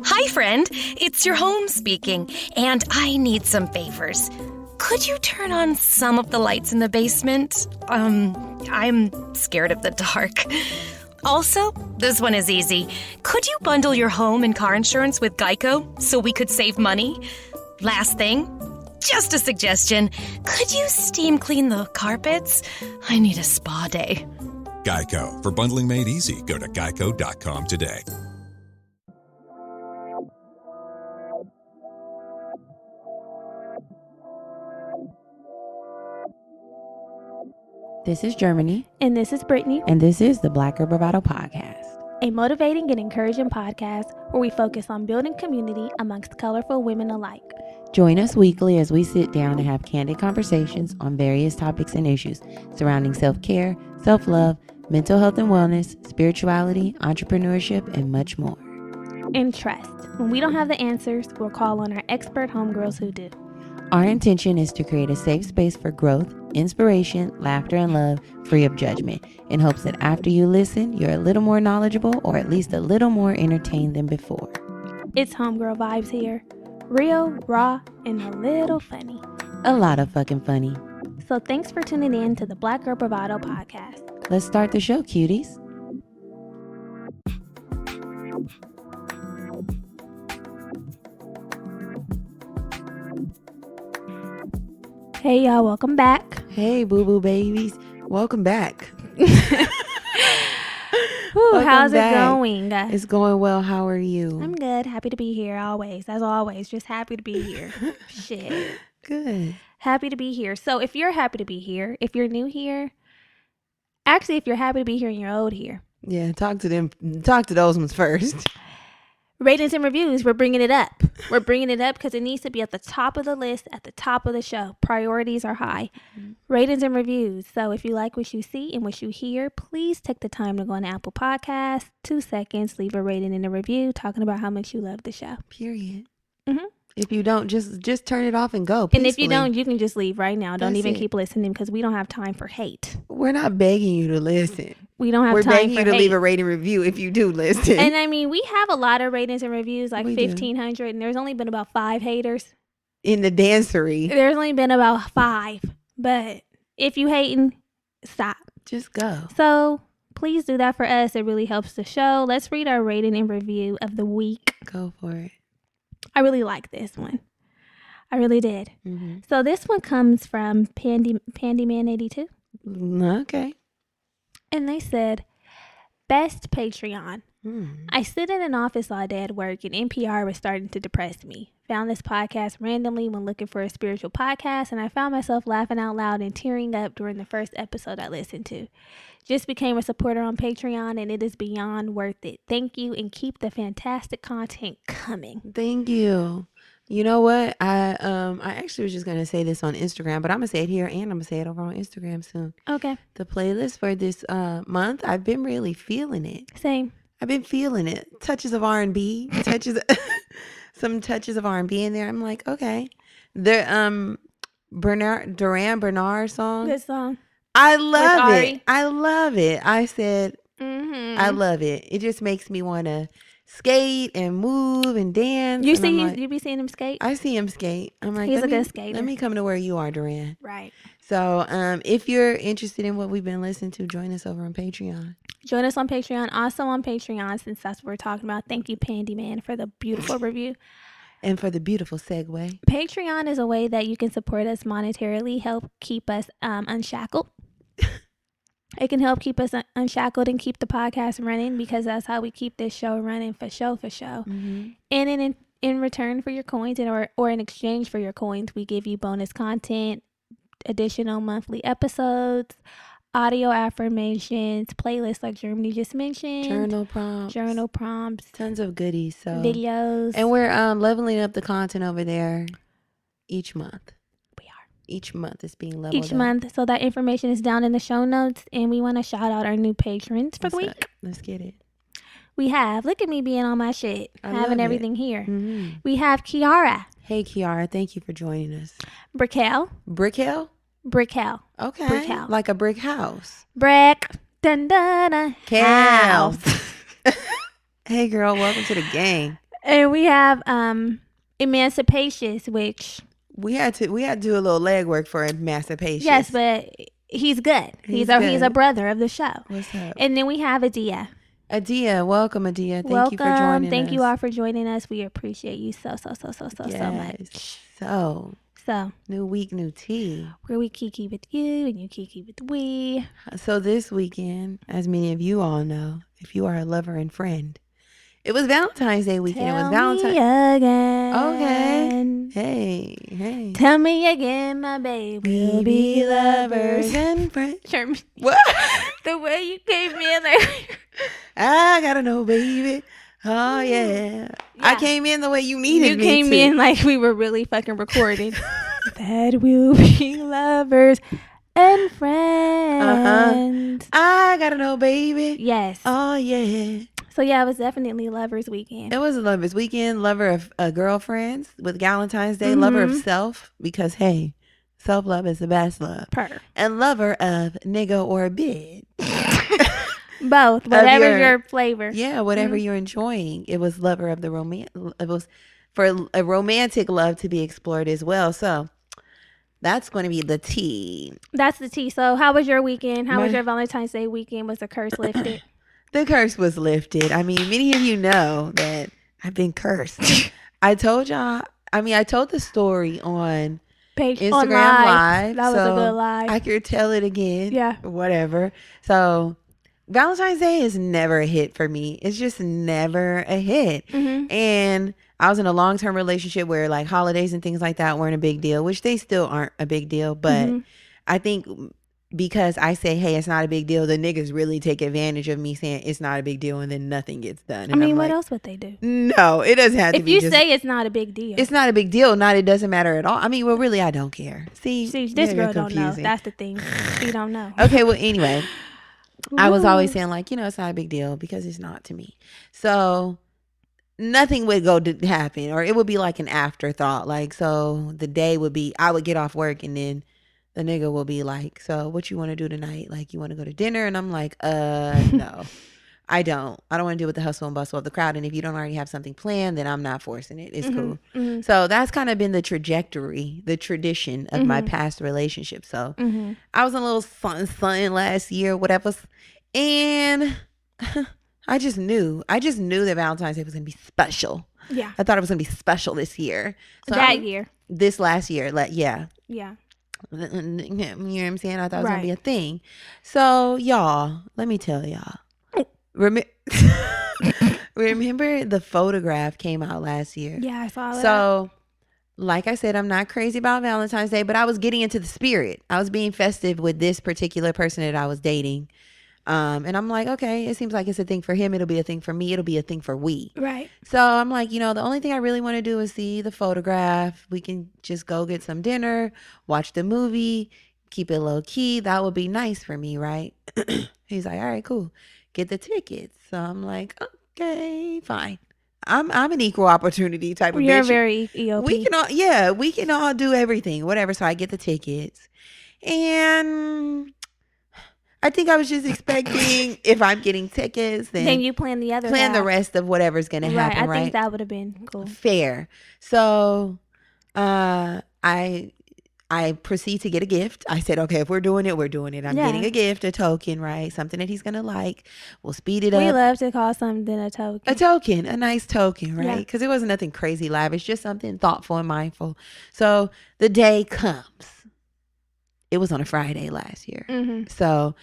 Hi, friend. It's your home speaking, and I need some favors. Could you turn on some of the lights in the basement? I'm scared of the dark. Also, this one is easy. Could you bundle your home and car insurance with Geico so we could save money? Last thing, just a suggestion. Could you steam clean the carpets? I need a spa day. Geico. For bundling made easy, go to geico.com today. This is Germany. And this is Brittany. And this is the Black Girl Bravado podcast. A motivating and encouraging podcast where we focus on building community amongst colorful women alike. Join us weekly as we sit down and have candid conversations on various topics and issues surrounding self-care, self-love, mental health and wellness, spirituality, entrepreneurship, and much more. And trust, when we don't have the answers, we'll call on our expert homegirls who do. Our intention is to create a safe space for growth, inspiration, laughter, and love, free of judgment, in hopes that after you listen, you're a little more knowledgeable or at least a little more entertained than before. It's homegirl vibes here. Real, raw, and a little funny. A lot of fucking funny. So thanks for tuning in to the Black Girl Bravado podcast. Let's start the show, cuties. Hey y'all, welcome back. Hey, boo-boo babies. Welcome back. How's it going? It's going well. How are you? I'm good. Happy to be here always. As always, just happy to be here. Shit. Good. Happy to be here. So if you're happy to be here, if you're new here, actually, if you're happy to be here and you're old here. Yeah, talk to them. Talk to those ones first. Ratings and reviews, we're bringing it up. We're bringing it up because it needs to be at the top of the list, at the top of the show. Priorities are high. Mm-hmm. Ratings and reviews. So if you like what you see and what you hear, please take the time to go on Apple Podcasts. 2 seconds, leave a rating and a review talking about how much you love the show. Period. Mm-hmm. If you don't, just turn it off and go. Peacefully. And if you don't, you can just leave right now. Don't even keep listening because we don't have time for hate. We're not begging you to listen. We don't have time for hate. We're begging you to leave a rating review if you do listen. And I mean, we have a lot of ratings and reviews, like 1,500, and there's only been about 5 haters. In the dancery. There's only been about 5. But if you hating, stop. Just go. So please do that for us. It really helps the show. Let's read our rating and review of the week. Go for it. I really like this one. I really did. Mm-hmm. So this one comes from Pandyman82. Okay. And they said, best Patreon. Mm. I sit in an office all day at work and NPR was starting to depress me. Found this podcast randomly when looking for a spiritual podcast, and I found myself laughing out loud and tearing up during the first episode I listened to. Just became a supporter on Patreon, and it is beyond worth it. Thank you, and keep the fantastic content coming. Thank you. You know what? I actually was just going to say this on Instagram, but I'm going to say it here and I'm going to say it over on Instagram soon. Okay. The playlist for this month, I've been really feeling it. Same. I've been feeling it. Touches of R&B, some touches of R&B in there. I'm like, okay. The Duran Bernard song. Good song. I love it. I love it. I said, mm-hmm. I love it. It just makes me want to skate and move and dance. You be seeing him skate? I see him skate. I'm like, he's a good skater. Let me come to where you are, Duran. Right. So if you're interested in what we've been listening to, join us over on Patreon. Join us on Patreon. Also on Patreon, since that's what we're talking about. Thank you, Pandyman, for the beautiful review. And for the beautiful segue. Patreon is a way that you can support us monetarily, help keep us unshackled. It can help keep us unshackled and keep the podcast running, because that's how we keep this show running for show. Mm-hmm. And in return for your coins or in exchange for your coins, we give you bonus content, additional monthly episodes, audio affirmations, playlists like Germany just mentioned, journal prompts, tons of goodies, so videos, and we're leveling up the content over there each month. Each month is being leveled each month. So that information is down in the show notes, and we want to shout out our new patrons for the week. Let's get it. We have, look at me being on my shit, having everything here. Mm-hmm. We have Kiara. Hey Kiara, thank you for joining us. Brickell. Okay. Brickell. Like a brick house. Brick. Dun dun dun. House. Hey girl, welcome to the gang. And we have Emancipations, which we had to do a little legwork for Emancipations. yes, but he's good. He's a brother of the show. What's up? And then we have Adia. Adia, welcome, Adia. Thank you for joining us. Thank you all for joining us. We appreciate you so much. So, new week, new tea. Where we kiki with you and you kiki with we. So this weekend, as many of you all know, if you are a lover and friend, it was Valentine's Day weekend. Tell it was Valentine's me again. Okay. Hey. Tell me again, my baby. We'll be lovers and friends. What? The way you came in like I gotta know, baby. Oh yeah. I came in the way you needed me to. You came in like we were really fucking recording. That we'll be lovers and friends. I gotta know, baby. Yes. Oh yeah. So yeah, it was definitely Lovers Weekend. It was a Lovers Weekend. Lover of girlfriends with Valentine's Day. Lover of self, because hey, self-love is the best love. And lover of nigga or bitch. Both, whatever your flavor. Yeah, whatever you're enjoying. It was lover of the romance. It was for a romantic love to be explored as well. So that's going to be the tea. That's the tea. So how was your weekend? How was your Valentine's Day weekend? Was the curse lifted? The curse was lifted. I mean, many of you know that I've been cursed. I told y'all. I mean, I told the story on Instagram Live. That was a good live. I could tell it again. Yeah. Whatever. So Valentine's Day is never a hit for me. It's just never a hit. And I was in a long-term relationship where like holidays and things like that weren't a big deal, which they still aren't a big deal. But I think because I say, hey, it's not a big deal, the niggas really take advantage of me saying it's not a big deal, and then nothing gets done. And I mean, what else would they do? No, it doesn't have to be. If you say it's not a big deal. It's not a big deal. Not, it doesn't matter at all. I mean, well, really, I don't care. See this girl don't know. That's the thing. She don't know. Okay, well, anyway. I was always saying like, it's not a big deal because it's not to me. So nothing would go to happen, or it would be like an afterthought. Like, so the day would be, I would get off work and then the nigga will be like, so what you want to do tonight? Like, you want to go to dinner? And I'm like, no, I don't want to deal with the hustle and bustle of the crowd. And if you don't already have something planned, then I'm not forcing it. It's cool. So that's kind of been the trajectory, the tradition of my past relationship. So I was in a little something last year, whatever. And I just knew that Valentine's Day was going to be special. Yeah. I thought it was going to be special this year. So this last year. Yeah. Yeah. You know what I'm saying? I thought it was going to be a thing. So, y'all, let me tell y'all. Remember the photograph came out last year? Yeah, I saw that. So, like I said, I'm not crazy about Valentine's Day, but I was getting into the spirit. I was being festive with this particular person that I was dating. And I'm like, okay, it seems like it's a thing for him. It'll be a thing for me. It'll be a thing for we. Right. So I'm like, the only thing I really want to do is see the photograph. We can just go get some dinner, watch the movie, keep it low key. That would be nice for me, right? He's like, all right, cool. Get the tickets. So I'm like, okay, fine. I'm an equal opportunity type of bitch. You're very EOP. We can all do everything, whatever. So I get the tickets. And I think I was just expecting if I'm getting tickets, then you plan the rest of whatever's going to happen, right? I think that would have been cool. Fair. So I proceed to get a gift. I said, okay, if we're doing it, we're doing it. I'm getting a gift, a token, right? Something that he's going to like. We'll speed it up. We love to call something a token. A token, a nice token, right? Because it wasn't nothing crazy lavish, just something thoughtful and mindful. So the day comes. It was on a Friday last year. So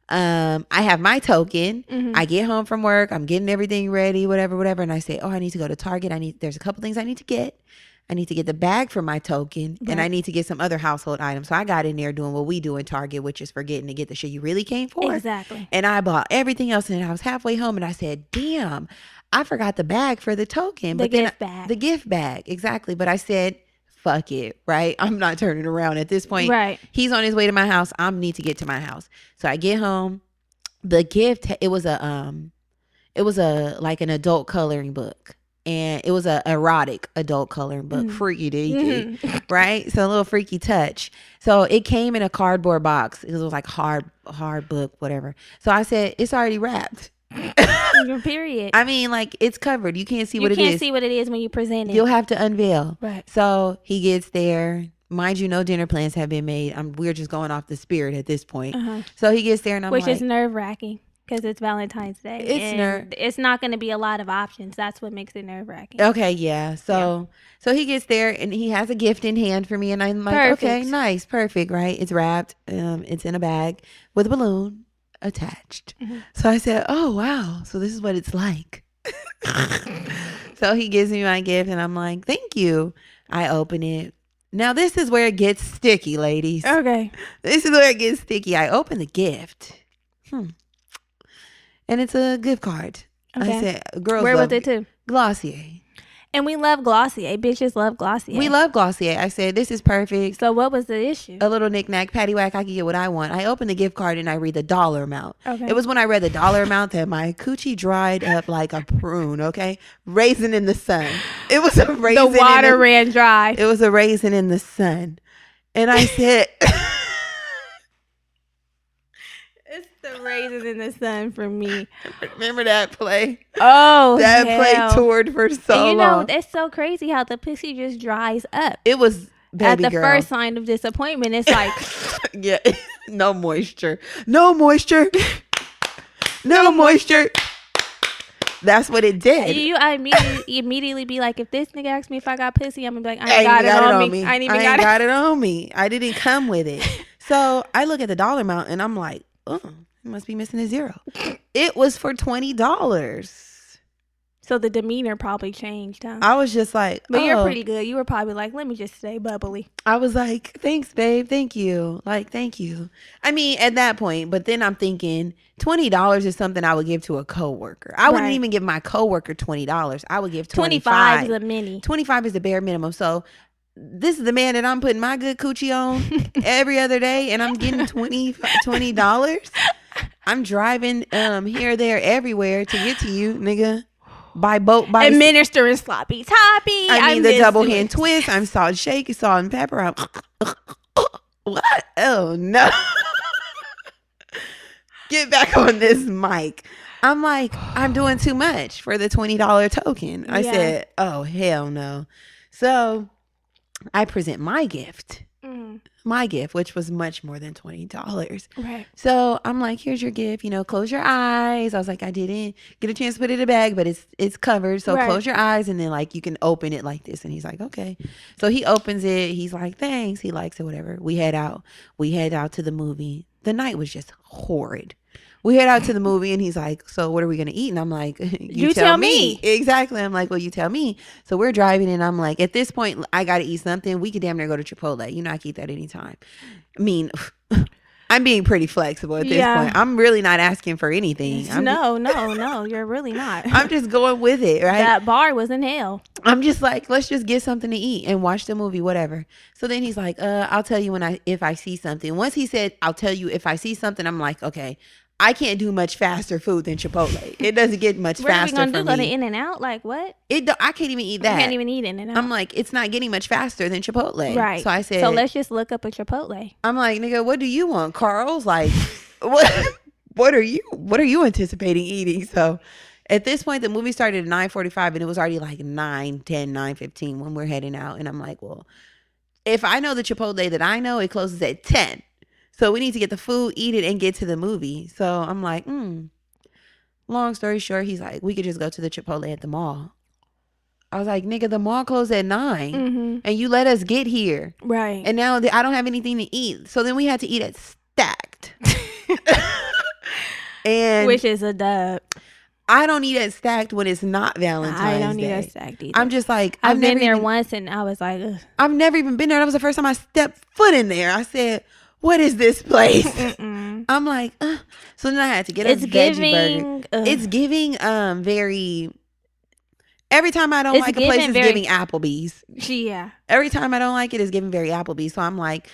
I have my token. I get home from work. I'm getting everything ready, whatever. And I say, I need to go to Target. There's a couple things I need to get. I need to get the bag for my token, and I need to get some other household items. So I got in there doing what we do in Target, which is forgetting to get the shit you really came for. Exactly. And I bought everything else, and I was halfway home, and I said, damn, I forgot the bag for the token. The gift bag. The gift bag, exactly. But I said, fuck it, right? I'm not turning around at this point. Right. He's on his way to my house. I need to get to my house. So I get home. The gift, it was like an adult coloring book. And it was a erotic adult coloring book, freaky, right? So a little freaky touch. So it came in a cardboard box. It was like hard book, whatever. So I said, it's already wrapped. Period. I mean, like, it's covered. You can't see what it is. You can't see what it is when you present it. You'll have to unveil. Right. So he gets there. Mind you, no dinner plans have been made. We're just going off the spirit at this point. So he gets there and I'm Which like. is nerve-wracking because it's Valentine's Day. It's not going to be a lot of options. That's what makes it nerve-wracking. Okay, yeah. So he gets there and he has a gift in hand for me. And I'm like, Perfect. okay, nice. Perfect, right? It's wrapped. It's in a bag with a balloon attached. So I said, oh, wow. So this is what it's like. So he gives me my gift and I'm like, thank you. I open it. Now, this is where it gets sticky, ladies. Okay. This is where it gets sticky. I open the gift. And it's a gift card. Okay. I said, girls Where love was it to? Glossier. And we love Glossier. Bitches love Glossier. We love Glossier. I said, this is perfect. So what was the issue? A little knick-knack, paddywhack, I can get what I want. I open the gift card and I read the dollar amount. Okay. It was when I read the dollar amount that my coochie dried up like a prune, okay? Raisin in the sun. It was a raisin. The water ran dry. It was a raisin in the sun. And I said... It's the raisin in the sun for me. Remember that play? Oh, that hell. play toured for so and long. It's so crazy how the pussy just dries up. It was, baby At the girl. first sign of disappointment, it's like... Yeah, no moisture. No moisture. No moisture. That's what it did. I immediately be like, if this nigga asks me if I got pussy, I'm gonna be like, I ain't got it on me. I ain't even got it on me. I didn't come with it. So I look at the dollar amount and I'm like, oh, it must be missing a zero. It was for $20. So the demeanor probably changed, huh? I was just like, but you're pretty good. You were probably like, let me just stay bubbly. I was like, thanks, babe. Thank you. Like, thank you. I mean, at that point, but then I'm thinking $20 is something I would give to a coworker. I wouldn't even give my coworker $20. I would give 25. 25 is a mini. 25 is the bare minimum. So this is the man that I'm putting my good coochie on every other day and I'm getting $20. I'm driving here, there, everywhere to get to you, nigga. By boat, by administering sloppy toppy. I mean the double hand twist. I'm salt and shake, salt and pepper. I'm what? Oh no! Get back on this mic. I'm like, I'm doing too much for the $20 token. I said, oh hell no. So I present my gift. My gift, which was much more than $20. Right. So I'm like, here's your gift, close your eyes. I was like, I didn't get a chance to put it in a bag, but it's covered. So close your eyes and then like you can open it like this. And he's like, okay. So he opens it. He's like, thanks. He likes it, whatever. We head out to the movie. The night was just horrid. We head out to the movie and he's like, so what are we going to eat? And I'm like, you tell me. Exactly. I'm like, well, you tell me. So we're driving and I'm like, at this point, I got to eat something. We could damn near go to Chipotle. I can eat that anytime. I mean, I'm being pretty flexible at this point. I'm really not asking for anything. No, you're really not. I'm just going with it, right? That bar was in hell. I'm just like, let's just get something to eat and watch the movie, whatever. So then he's like, I'll tell you if I see something. Once he said, I'll tell you if I see something, I'm like, okay. I can't do much faster food than Chipotle. It doesn't get much faster for me. What are we going to do? Go to In-N-Out? Like what? I can't even eat that. You can't even eat In-N-Out. I'm like, it's not getting much faster than Chipotle. Right. So I said. So let's just look up a Chipotle. I'm like, nigga, what do you want, Carl's? Like, what are you anticipating eating? So at this point, the movie started at 9:45 and it was already like 9:10, 9:15 when we're heading out. And I'm like, well, if I know the Chipotle that I know, it closes at 10. So we need to get the food, eat it, and get to the movie. So I'm like, long story short, he's like, we could just go to the Chipotle at the mall. I was like, nigga, the mall closed at 9 and you let us get here. Right. And now I don't have anything to eat. So then we had to eat at Stacked. And which is a dub. I don't eat at Stacked when it's not Valentine's Day. I don't eat at Stacked either. I'm just like, I've been there once and I was like, ugh. I've never even been there. That was the first time I stepped foot in there. I said, what is this place? I'm like, so then I had to get a veggie burger. It's giving very. Every time I don't like a place, it's giving Applebee's. Yeah. Every time I don't like it, it's giving very Applebee's. So I'm like,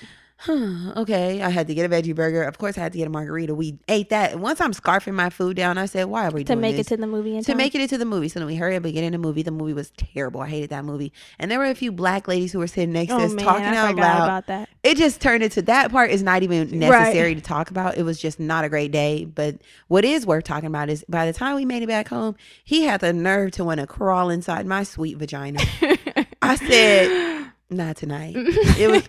Okay, I had to get a veggie burger. Of course, I had to get a margarita. We ate that. And once I'm scarfing my food down, I said, why are we To doing make this? it to the movie in To time? make it into the movie. So then we hurry up and get in the movie. The movie was terrible. I hated that movie. And there were a few black ladies who were sitting next to us talking I out forgot loud. about that. It just turned into, that part is not even necessary to talk about. It was just not a great day. But what is worth talking about is by the time we made it back home, he had the nerve to want to crawl inside my sweet vagina. I said, not tonight. It was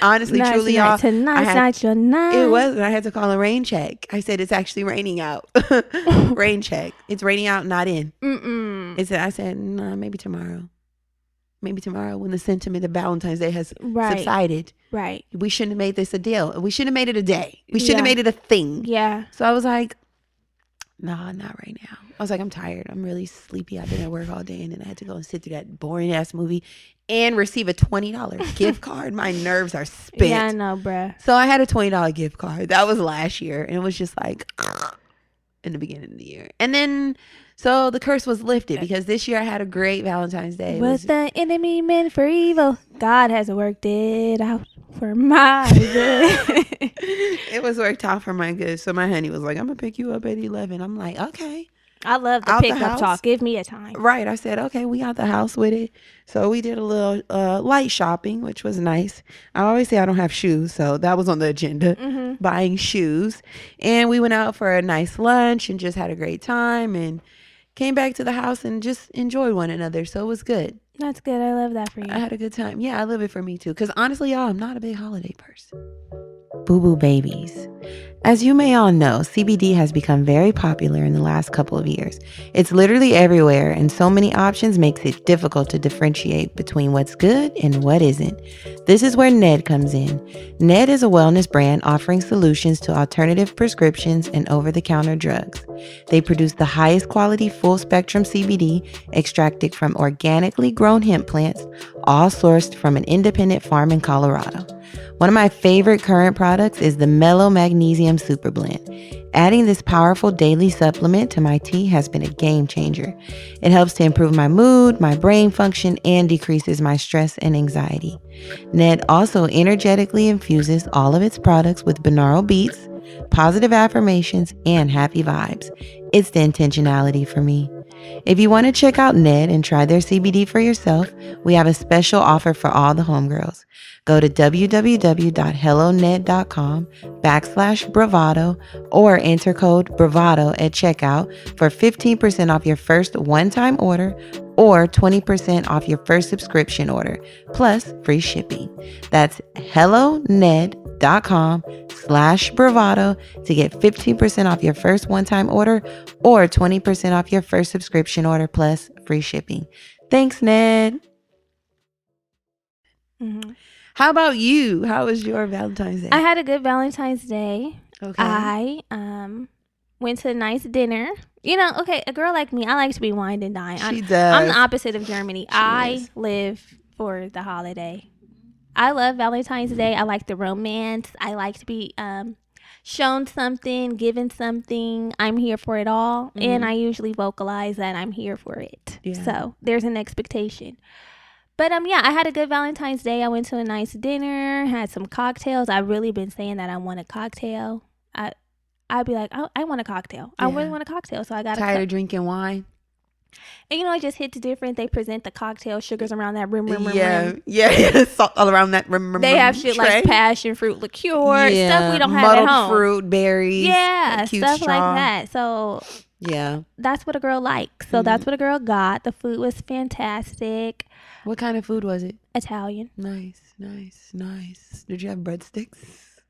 honestly, Not truly, tonight. y'all. Tonight's not your night. It was, and I had to call a rain check. I said, it's actually raining out. Rain check. It's raining out, not in. I said, nah, maybe tomorrow. Maybe tomorrow when the sentiment of Valentine's Day has subsided. Right. We shouldn't have made this a deal. We shouldn't have made it a day. We shouldn't have made it a thing. Yeah. So I was like, nah, not right now. I was like, I'm tired. I'm really sleepy. I've been at work all day, and then I had to go and sit through that boring ass movie and receive a $20 gift card. My nerves are spent. Yeah, I know, bruh. So I had a $20 gift card. That was last year, and it was just like in the beginning of the year. And then, so the curse was lifted because this year I had a great Valentine's Day. What the enemy meant for evil, God has worked it out for my good. It was worked out for my good. So my honey was like, I'm gonna pick you up at 11. I'm like, okay. I love the Out the pickup house? talk. Give me a time. Right. I said, okay, we got the house with it. So we did a little light shopping, which was nice. I always say I don't have shoes, so that was on the agenda, buying shoes. And we went out for a nice lunch and just had a great time and came back to the house and just enjoyed one another. So it was good. That's good. I love that for you. I had a good time. Yeah, I love it for me too. Because honestly, y'all, I'm not a big holiday person. Boo Boo Babies. As you may all know, CBD has become very popular in the last couple of years. It's literally everywhere, and so many options makes it difficult to differentiate between what's good and what isn't. This is where Ned comes in. Ned is a wellness brand offering solutions to alternative prescriptions and over-the-counter drugs. They produce the highest quality full-spectrum CBD extracted from organically grown hemp plants, all sourced from an independent farm in Colorado. One of my favorite current products is the Mellow Magnesium Super Blend. Adding this powerful daily supplement to my tea has been a game changer. It helps to improve my mood, my brain function, and decreases my stress and anxiety. Ned also energetically infuses all of its products with binaural beats, positive affirmations, and happy vibes. It's the intentionality for me. If you want to check out Ned and try their CBD for yourself, we have a special offer for all the homegirls. Go to www.helloned.com/bravado or enter code bravado at checkout for 15% off your first one-time order or 20% off your first subscription order, plus free shipping. That's helloned.com/bravado to get 15% off your first one-time order or 20% off your first subscription order, plus free shipping. Thanks, Ned. Mm-hmm. How about you? How was your Valentine's Day? I had a good Valentine's Day. Okay. I went to a nice dinner. You know, okay, a girl like me, I like to be wined and dined. She does. I'm the opposite of Germany. I live for the holiday. I love Valentine's Day. I like the romance. I like to be shown something, given something. I'm here for it all. Mm-hmm. And I usually vocalize that I'm here for it. Yeah. So there's an expectation. But yeah, I had a good Valentine's Day. I went to a nice dinner, had some cocktails. I've really been saying that I want a cocktail. I'd be like, I want a cocktail. I really want a cocktail. So I got tired of drinking wine. And it just hits different. They present the cocktail sugars around that rim. Yeah. Salt all around that rim. They have shit tray. like passion fruit liqueur, stuff we don't have at home. Muddled fruit, berries. Yeah, cute stuff straw. like that. So yeah, that's what a girl likes. So that's what a girl got. The food was fantastic. What kind of food was it? Italian. Nice. Did you have breadsticks?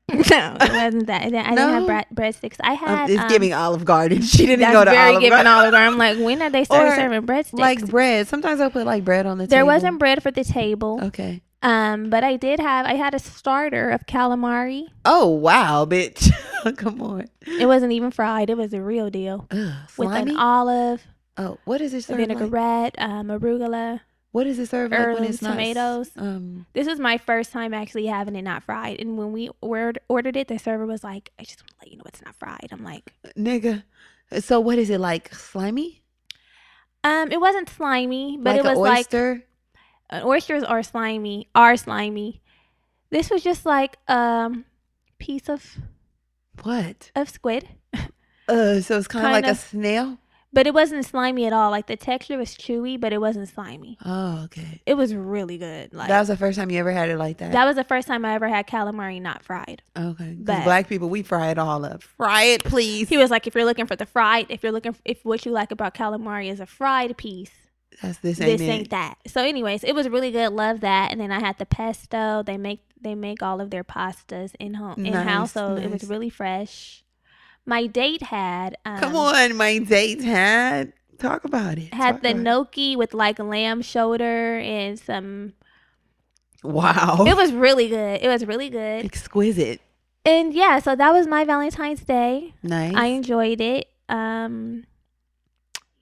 No, it wasn't that. I didn't have breadsticks. I had. It's giving Olive Garden. She didn't that's go to very Olive giving Garden. Olive Garden. I'm like, when are they serving breadsticks? Like bread. Sometimes I'll put like bread on the table. There wasn't bread for the table. Okay. But I had a starter of calamari. Oh wow, bitch! Come on. It wasn't even fried. It was a real deal. With Slimy? an olive. Oh, what is it served vinaigrette, arugula. What is it served like when it's not? Tomatoes. This was my first time actually having it not fried. And when we ordered it, the server was like, I just want to let you know it's not fried. I'm like, nigga. So what is it, like slimy? It wasn't slimy, but like it was oyster? like oysters are slimy. This was just like piece of What? squid. So it's kind of like a of. snail? But it wasn't slimy at all. Like the texture was chewy, but it wasn't slimy. Oh, okay. It was really good. Like That was the first time you ever had it like that? that was the first time I ever had calamari not fried. Okay. Because But black people, we fry it all up. Fry it, please. he was like, if you're looking for the fried, if what you like about calamari is a fried piece, This ain't that. So anyways, it was really good. Love that. And then I had the pesto. They make all of their pastas in house, so it was really fresh. My date had Come on, my date had. Talk about it. Had the gnocchi with like lamb shoulder and some. Wow. It was really good. It was really good. Exquisite. And yeah, so that was my Valentine's Day. Nice. I enjoyed it.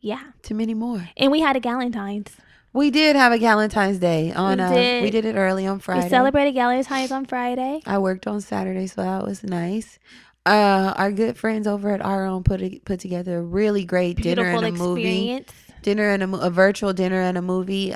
Yeah. Too many more. And we had a Galentine's. We did have a Galentine's Day on. We We did it early on Friday. We celebrated Galentine's on Friday. I worked on Saturday, so that was nice. Our good friends over at Our Own put together a really great dinner and a experience. movie. Dinner and a virtual dinner and a movie.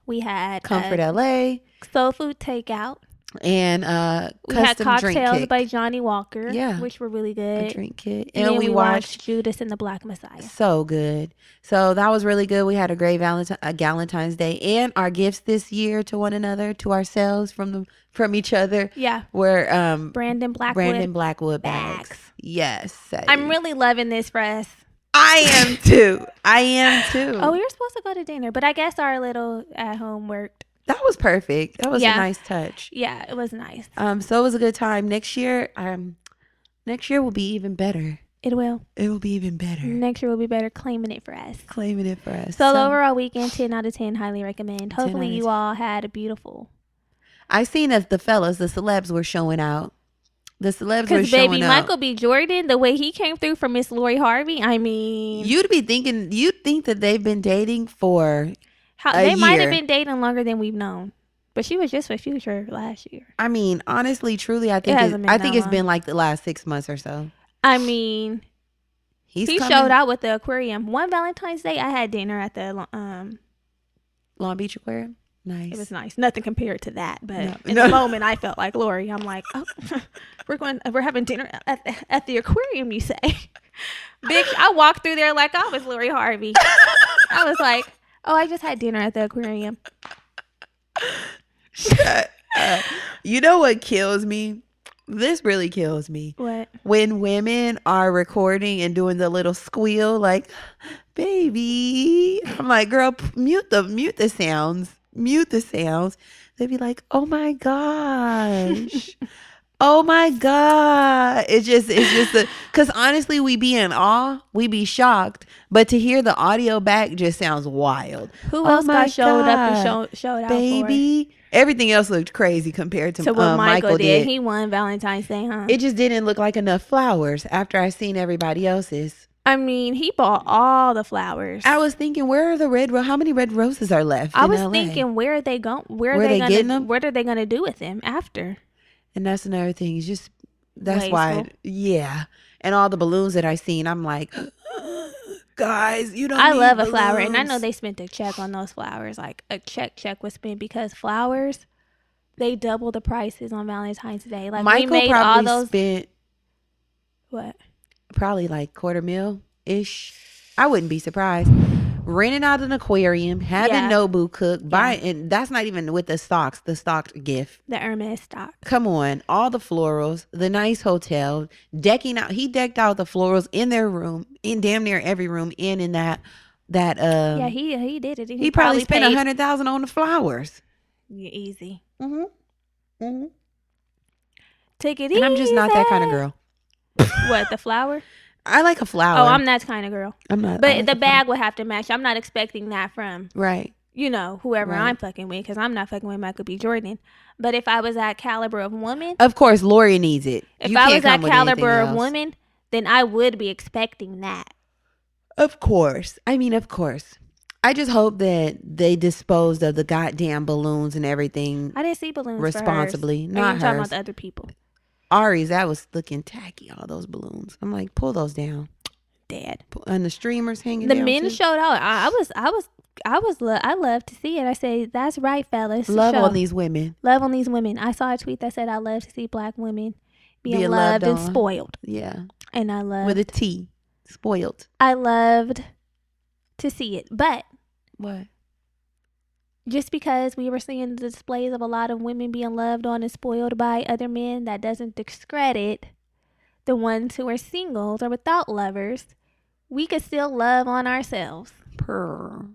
We had Comfort LA, soul food takeout, and we had custom cocktails drink kit. by Johnny Walker, Yeah. which were really good. A drink kit, And and then we watched Judas and the Black Messiah. So good. So that was really good. We had a great Valentine's Day, and our gifts this year to one another, to ourselves, from each other. Yeah. Were Brandon Blackwood bags. Yes. I'm really loving this for us. I am too. Oh, we were supposed to go to dinner, but I guess our little at home worked. That was perfect. That was a Yeah. nice touch. Yeah, it was nice. So it was a good time. Next year will be even better. It will. It will be even better. Next year will be better, claiming it for us. Claiming it for us. So the overall weekend, 10 out of 10, highly recommend. Hopefully 10 out of you 10. all had a beautiful. I seen that the celebs were showing out. The celebs were Because showing baby, out. Michael B. Jordan, the way he came through for Miss Lori Harvey, I mean, You'd think that they've been dating for they might year. have been dating longer than we've known. But she was just with Future last year. I mean, honestly, truly, I think hasn't been that it's long. been like the last 6 months or so. I mean, He showed out with the aquarium. One Valentine's Day, I had dinner at the Long Beach Aquarium. Nice. It was nice. Nothing compared to that, but in No. the moment, I felt like Lori. I'm like, oh, we're having dinner at the aquarium. You say, bitch? I walked through there like I was Lori Harvey. I was like, oh, I just had dinner at the aquarium. Shut up. You know what kills me? This really kills me. What? When women are recording and doing the little squeal, like, baby. I'm like, girl, mute the sounds. Mute the sounds. They'd be like, oh my gosh. Oh my God. It's just because honestly, we be in awe, we be shocked, but to hear the audio back just sounds wild. Who else got showed up and showed out baby? Everything else looked crazy compared to what Michael did. did. He won Valentine's Day, huh? It just didn't look like enough flowers after I seen everybody else's. I mean, he bought all the flowers. I was thinking, where are the how many red roses are left? I was in LA? thinking, where are they going? Where they getting them? What are they gonna do with them after? And that's another thing. It's just that's Wasteful. why, yeah. And all the balloons that I seen, I'm like, guys, you don't. I need love a flower, and I balloons. know they spent a check on those flowers. Like a check was spent because flowers, they double the prices on Valentine's Day. Like Michael we made probably all those. spent What? probably like $250,000-ish. I wouldn't be surprised. Renting out an aquarium, having Yeah. Nobu cook, buying, and that's not even with the stocked gift. The Hermes stock. Come on, all the florals, the nice hotel, decking out. He decked out the florals in their room, in damn near every room, and in that. Yeah, he did it. He probably spent paid $100,000 on the flowers. Yeah, easy. Mm-hmm. Take it And easy. I'm just not that kind of girl. What, the flower? I like a flower. Oh, I'm that kind of girl. I'm not. I But like the a bag would have to match. I'm not expecting that from, flower. Right. whoever Right. I'm fucking with, because I'm not fucking with Michael B. Jordan. But if I was that caliber of woman, Of course, Lori needs it. if You I can't was that come with caliber anything of else. woman, then I would be expecting that. Of course. I mean, of course. I just hope that they disposed of the goddamn balloons and everything. I didn't see balloons Responsibly, for hers. not Are you talking hers. about the other people? Ari's, that was looking tacky, all those balloons. I'm like, pull those down. Dead. And the streamers hanging The down men too. showed out. I was I love to see it. I say, that's right, fellas. Love Show. on these women. Love on these women. I saw a tweet that said, I love to see black women being loved and on. spoiled. Yeah. And I loved. With a T. Spoiled. I loved to see it. But What? just because we were seeing the displays of a lot of women being loved on and spoiled by other men, that doesn't discredit the ones who are singles or without lovers. We could still love on ourselves. Purr.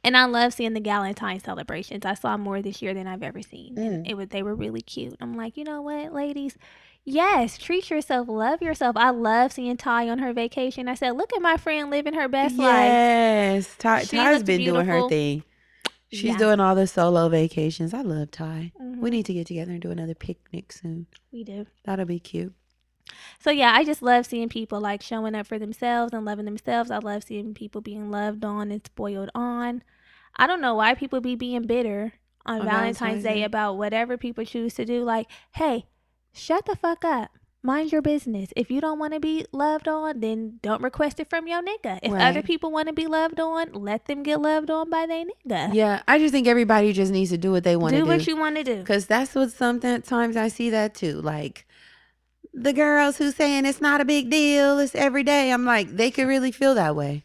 And I love seeing the Galentine's celebrations. I saw more this year than I've ever seen. And they were really cute. I'm like, you know what, ladies? Yes, treat yourself. Love yourself. I love seeing Ty on her vacation. I said, look at my friend living her best life. Yes. Ty's looked been doing her beautiful. thing. She's doing all the solo vacations. I love Ty. We need to get together and do another picnic soon. We do. That'll be cute. So yeah, I just love seeing people like showing up for themselves and loving themselves. I love seeing people being loved on and spoiled on. I don't know why people be being bitter on Valentine's Day about whatever people choose to do. Like, hey, shut the fuck up. Mind your business. If you don't want to be loved on, then don't request it from your nigga. If other people want to be loved on, let them get loved on by their nigga. Yeah, I just think everybody just needs to do what they want to do. Do what you want to do. Because that's what sometimes I see that too. Like, the girls who saying it's not a big deal, it's every day. I'm like, they could really feel that way.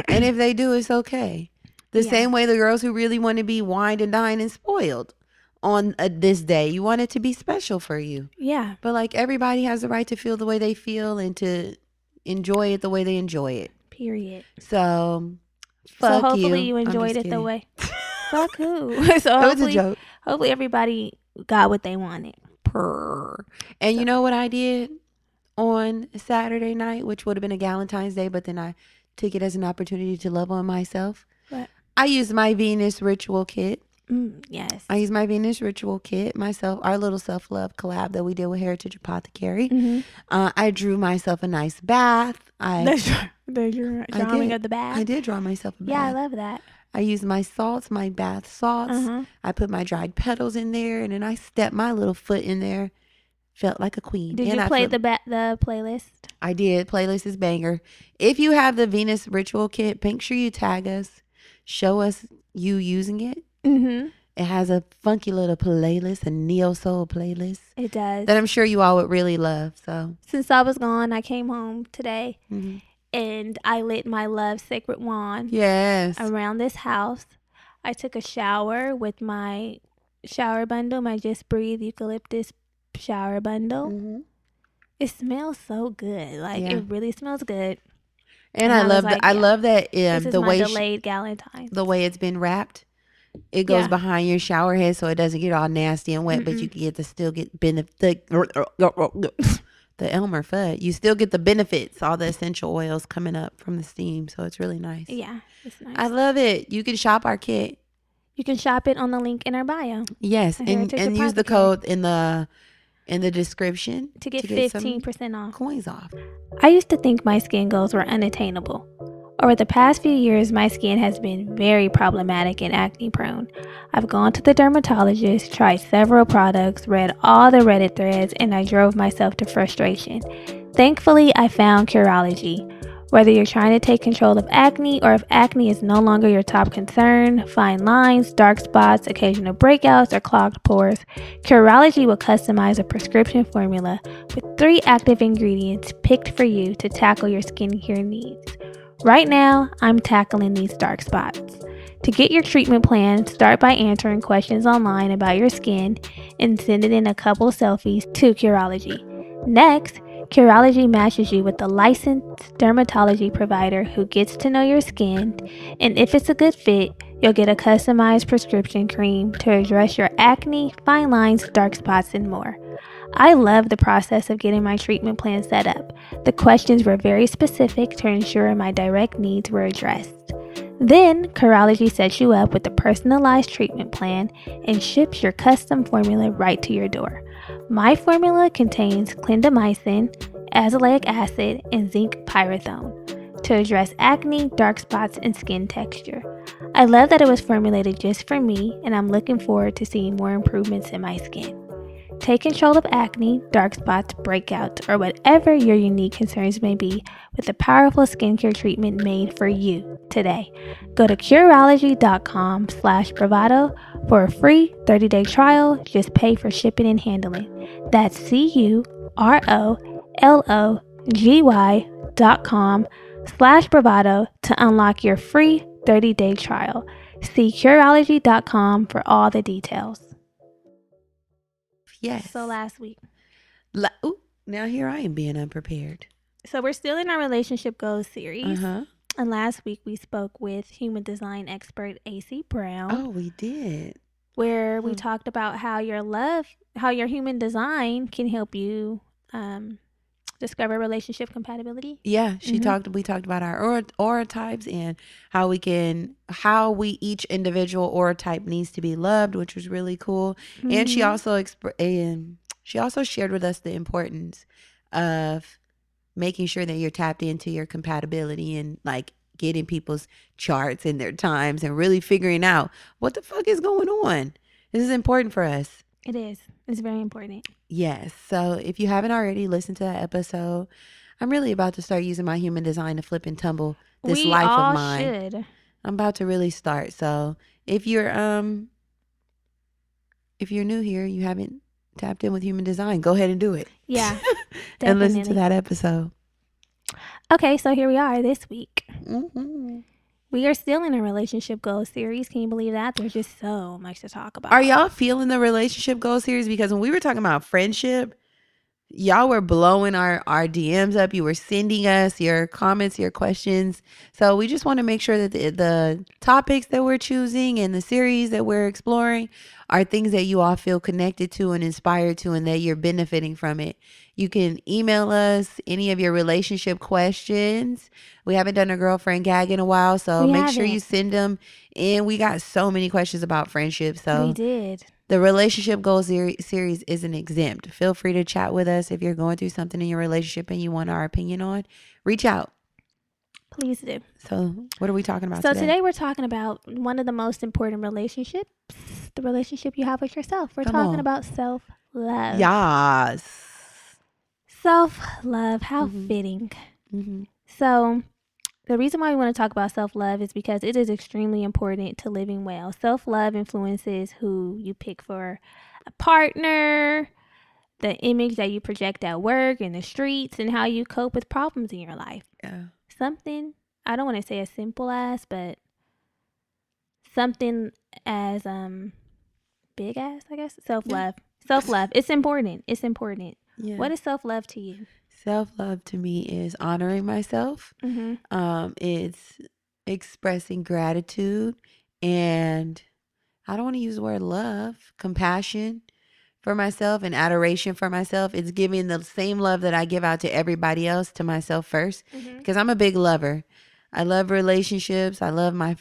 And if they do, it's okay. The same way the girls who really want to be wined and dined and spoiled on this day, you want it to be special for you. Yeah. But like, everybody has the right to feel the way they feel and to enjoy it the way they enjoy it. Period. So, fuck hopefully you I'm enjoyed just it the kidding. way. Fuck who? So That was a joke. Hopefully everybody got what they wanted. Purr. And you know what I did on Saturday night, which would have been a Galentine's Day, but then I took it as an opportunity to love on myself. What? I used my Venus ritual kit. Yes. I used my Venus ritual kit myself, our little self-love collab that we did with Heritage Apothecary. I drew myself a nice bath. The drawing of the bath. I did draw myself a bath. Yeah, I love that. I used my salts, my bath salts. I put my dried petals in there, and then I stepped my little foot in there. Felt like a queen. Did you play the playlist? I did. Playlist is banger. If you have the Venus ritual kit, make sure you tag us. Show us you using it. It has a funky little playlist, a neo soul playlist. It does. That I'm sure you all would really love. So since I was gone, I came home today and I lit my love sacred wand. Yes. Around this house. I took a shower with my shower bundle, my Just Breathe eucalyptus shower bundle. It smells so good. Like it really smells good. And I love that. I love that this is the my way delayed Galentine. The way it's been wrapped. It goes behind your shower head so it doesn't get all nasty and wet, but you can still get benefit. The Elmer Fudd. You still get the benefits, all the essential oils coming up from the steam. So it's really nice. Yeah, it's nice. I love it. You can shop our kit. You can shop it on the link in our bio. Yes, and use the code in the description to get 15% off. Coins off. I used to think my skin goals were unattainable. Over the past few years, my skin has been very problematic and acne prone. I've gone to the dermatologist, tried several products, read all the Reddit threads, and I drove myself to frustration. Thankfully, I found Curology. Whether you're trying to take control of acne or if acne is no longer your top concern, fine lines, dark spots, occasional breakouts, or clogged pores, Curology will customize a prescription formula with 3 active ingredients picked for you to tackle your skincare needs. Right now, I'm tackling these dark spots. To get your treatment plan, start by answering questions online about your skin and sending in a couple selfies to Curology. Next, Curology matches you with a licensed dermatology provider who gets to know your skin, and if it's a good fit, you'll get a customized prescription cream to address your acne, fine lines, dark spots, and more. I love the process of getting my treatment plan set up. The questions were very specific to ensure my direct needs were addressed. Then, Curology sets you up with a personalized treatment plan and ships your custom formula right to your door. My formula contains clindamycin, azelaic acid, and zinc pyridone to address acne, dark spots, and skin texture. I love that it was formulated just for me, and I'm looking forward to seeing more improvements in my skin. Take control of acne, dark spots, breakouts, or whatever your unique concerns may be with a powerful skincare treatment made for you today. Go to Curology.com/bravado for a free 30-day trial. Just pay for shipping and handling. That's CUROLOGY.com/bravado to unlock your free 30-day trial. See Curology.com for all the details. Yes. So last week. Now here I am being unprepared. So we're still in our relationship goals series. Uh-huh. And last week we spoke with human design expert AC Brown. Oh, we did. Where we talked about how your human design can help you discover relationship compatibility. Yeah, we talked about our aura types and how we each individual aura type needs to be loved, which was really cool. Mm-hmm. And she also shared with us the importance of making sure that you're tapped into your compatibility and like getting people's charts and their times and really figuring out what the fuck is going on. This is important for us. It is. It's very important. Yes. So if you haven't already listened to that episode, I'm really about to start using my human design to flip and tumble this life of mine. Should. I'm about to really start. So if you're new here, you haven't tapped in with human design, go ahead and do it. Yeah. And listen to that episode. Okay, so here we are this week. Mm-hmm. We are still in a relationship goals series. Can you believe that? There's just so much to talk about. Are y'all feeling the relationship goals series? Because when we were talking about friendship, y'all were blowing our DMs up. You were sending us your comments, your questions. So we just want to make sure that the topics that we're choosing and the series that we're exploring are things that you all feel connected to and inspired to and that you're benefiting from it. You can email us any of your relationship questions. We haven't done a girlfriend gag in a while, so make sure you send them. And we got so many questions about friendship. So we did. The relationship goals series isn't exempt. Feel free to chat with us if you're going through something in your relationship and you want our opinion on. Reach out. Please do. So what are we talking about today? So today we're talking about one of the most important relationships, the relationship you have with yourself. We're talking about self-love. Yes. Self-love. How fitting. Mm-hmm. So the reason why we want to talk about self-love is because it is extremely important to living well. Self-love influences who you pick for a partner, the image that you project at work, in the streets, and how you cope with problems in your life. Yeah. Something, I don't want to say as simple as, but something as big as, I guess, self-love. Yeah. Self-love. It's important. It's important. Yeah. What is self-love to you? Self-love to me is honoring myself. Mm-hmm. It's expressing gratitude, and I don't want to use the word love, compassion for myself and adoration for myself. It's giving the same love that I give out to everybody else to myself first, because I'm a big lover. I love relationships. I love my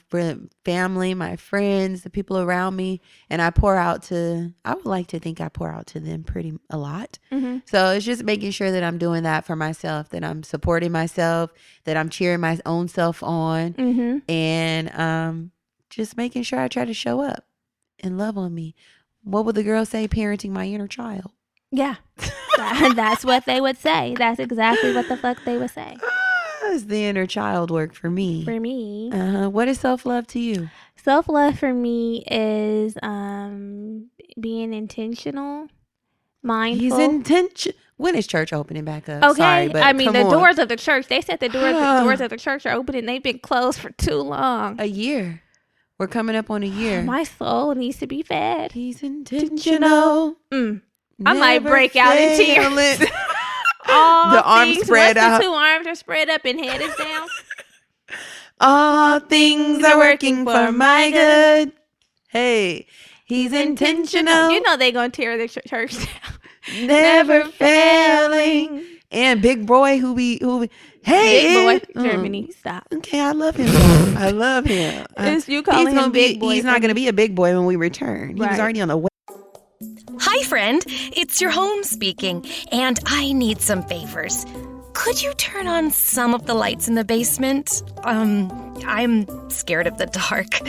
family, my friends, the people around me. And I would like to think I pour out to them a lot. Mm-hmm. So it's just making sure that I'm doing that for myself, that I'm supporting myself, that I'm cheering my own self on. Mm-hmm. And just making sure I try to show up and love on me. What would the girl say? Parenting my inner child. Yeah. That's what they would say. That's exactly what the fuck they would say. It's the inner child work for me. For me. What is self-love to you? Self-love for me is being intentional, mindful. When is church opening back up? Okay. Sorry, but the doors of the church, they said the doors of the church are open and they've been closed for too long. A year. We're coming up on a year. My soul needs to be fed. He's intentional. I might break out in tears. The arms spread out. The two arms are spread up and head is down. All things are working for my good. Hey, he's intentional. You know they gonna tear the church down. Never failing. And Big Boy who be hey Big Boy Germany. Stop. Okay, I love him. I love him. It's you calling him Big Boy. He's not gonna be a big boy when we return. He was already on the way. Hi, friend. It's your home speaking, and I need some favors. Could you turn on some of the lights in the basement? I'm scared of the dark.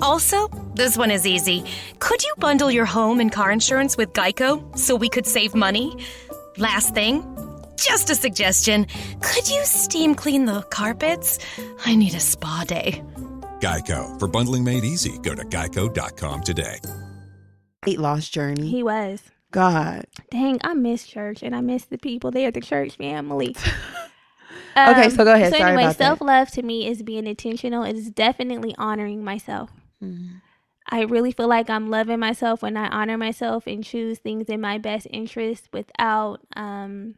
Also, this one is easy. Could you bundle your home and car insurance with Geico so we could save money? Last thing, just a suggestion. Could you steam clean the carpets? I need a spa day. Geico. For bundling made easy, go to geico.com today. Weight loss journey. He was. God. Dang, I miss church and I miss the people there, the church family. Okay, so go ahead. So Sorry anyway, about that. self-love to me is being intentional. It is definitely honoring myself. Mm-hmm. I really feel like I'm loving myself when I honor myself and choose things in my best interest without not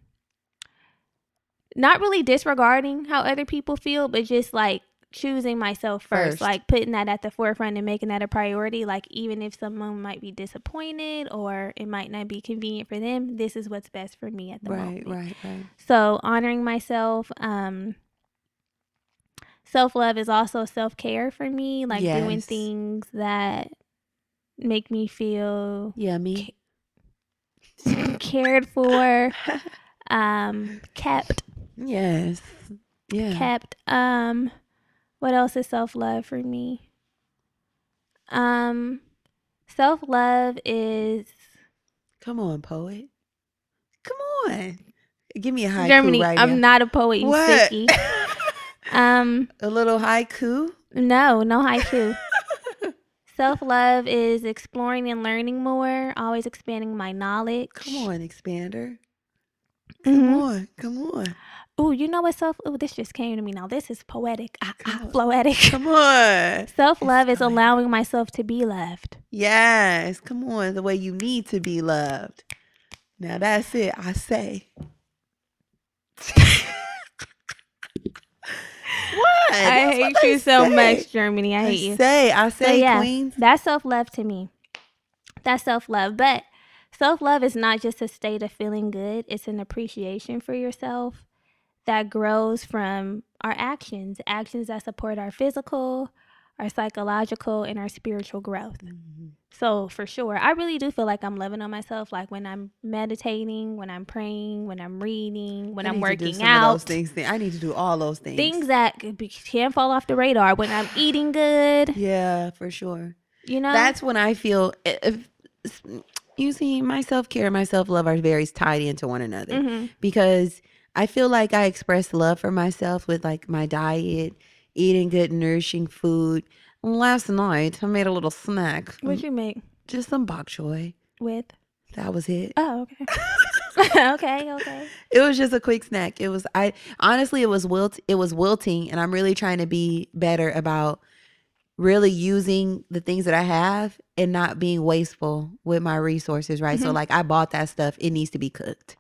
really disregarding how other people feel, but just like choosing myself first, like putting that at the forefront and making that a priority. Like even if someone might be disappointed or it might not be convenient for them, this is what's best for me at the moment. Right. So honoring myself, self-love is also self-care for me, like doing things that make me feel yummy, cared for, kept. Yes. Yeah. Kept. What else is self-love for me? Self-love is... Come on, poet. Come on. Give me a haiku Germany, right now. I'm not a poet, you What? sickie. A little haiku? No haiku. Self-love is exploring and learning more, always expanding my knowledge. Come on, expander. Come on. Oh, you know what this just came to me now. This is poetic. Floetic. Come on. Self-love is allowing myself to be loved. Yes. Come on. The way you need to be loved. Now that's it. I say. What? I hate you so much, Germany. I hate you. I say, yeah, queens. That's self-love to me. That's self-love. But self-love is not just a state of feeling good. It's an appreciation for yourself that grows from our actions that support our physical, our psychological, and our spiritual growth. Mm-hmm. So for sure, I really do feel like I'm loving on myself. Like when I'm meditating, when I'm praying, when I'm reading, when I'm working out. I need to do all those things. Things that can fall off the radar. When I'm eating good. Yeah, for sure. You know? That's when I feel... You see, my self-care and my self-love are very tied into one another. Mm-hmm. Because I feel like I express love for myself with like my diet, eating good, nourishing food. Last night, I made a little snack. What'd you make? Just some bok choy. With? That was it. Oh, okay. Okay. It was just a quick snack. It was wilting, and I'm really trying to be better about really using the things that I have and not being wasteful with my resources, right? Mm-hmm. So like I bought that stuff, it needs to be cooked.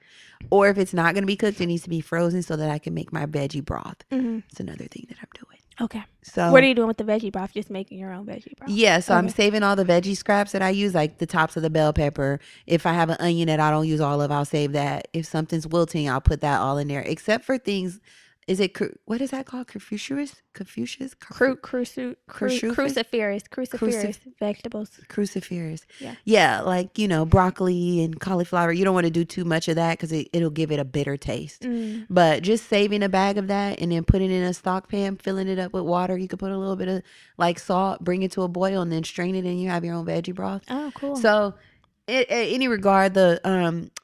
Or if it's not going to be cooked, it needs to be frozen so that I can make my veggie broth. Mm-hmm. It's another thing that I'm doing. Okay. So what are you doing with the veggie broth? Just making your own veggie broth? Yeah. So I'm saving all the veggie scraps that I use, like the tops of the bell pepper. If I have an onion that I don't use all of, I'll save that. If something's wilting, I'll put that all in there, except for things. What is that called? Cruciferous vegetables. Cruciferous. Yeah. Yeah, like, broccoli and cauliflower. You don't want to do too much of that because it'll give it a bitter taste. Mm. But just saving a bag of that and then putting it in a stock pan, filling it up with water. You could put a little bit of like salt, bring it to a boil, and then strain it and you have your own veggie broth. Oh, cool. So at any regard, the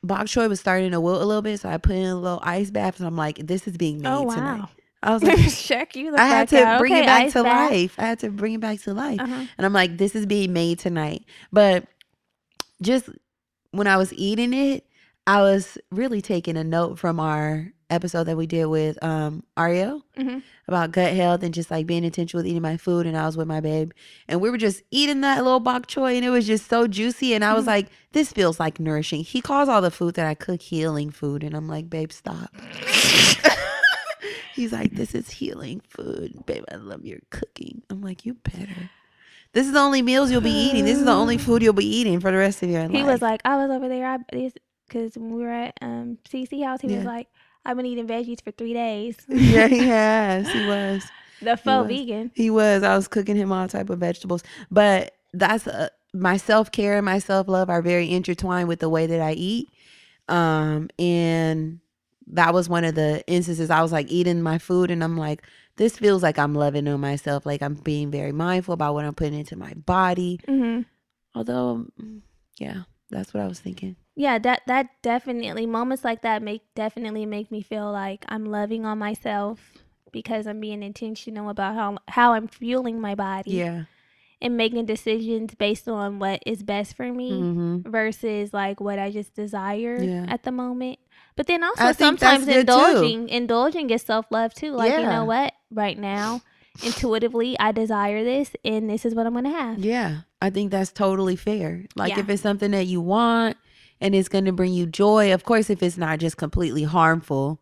bok choy was starting to wilt a little bit, so I put in a little ice bath, and I'm like, "This is being made tonight." I was like, "Check you." I had to bring it back to life. And I'm like, "This is being made tonight." But just when I was eating it, I was really taking a note from our episode that we did with Ariel about gut health and just like being intentional with eating my food. And I was with my babe and we were just eating that little bok choy and it was just so juicy. And I was like, this feels like nourishing. He calls all the food that I cook healing food. And I'm like, babe, stop. He's like, this is healing food. Babe, I love your cooking. I'm like, you better. This is the only meals you'll be eating. This is the only food you'll be eating for the rest of your life. He was like, I was over there because when we were at CC house, he was like, I've been eating veggies for 3 days. Yeah, he has. He was. The faux vegan. He was. I was cooking him all type of vegetables. But that's my self-care and my self-love are very intertwined with the way that I eat. And that was one of the instances I was like eating my food and I'm like, this feels like I'm loving on myself. Like I'm being very mindful about what I'm putting into my body. Mm-hmm. Although, yeah, that's what I was thinking. Yeah, that definitely, moments like that definitely make me feel like I'm loving on myself because I'm being intentional about how I'm fueling my body. Yeah. And making decisions based on what is best for me versus like what I just desire at the moment. But then also sometimes indulging is self-love too. Like, you know what? Right now, intuitively, I desire this and this is what I'm going to have. Yeah. I think that's totally fair. Like if it's something that you want and it's going to bring you joy, of course, if it's not just completely harmful,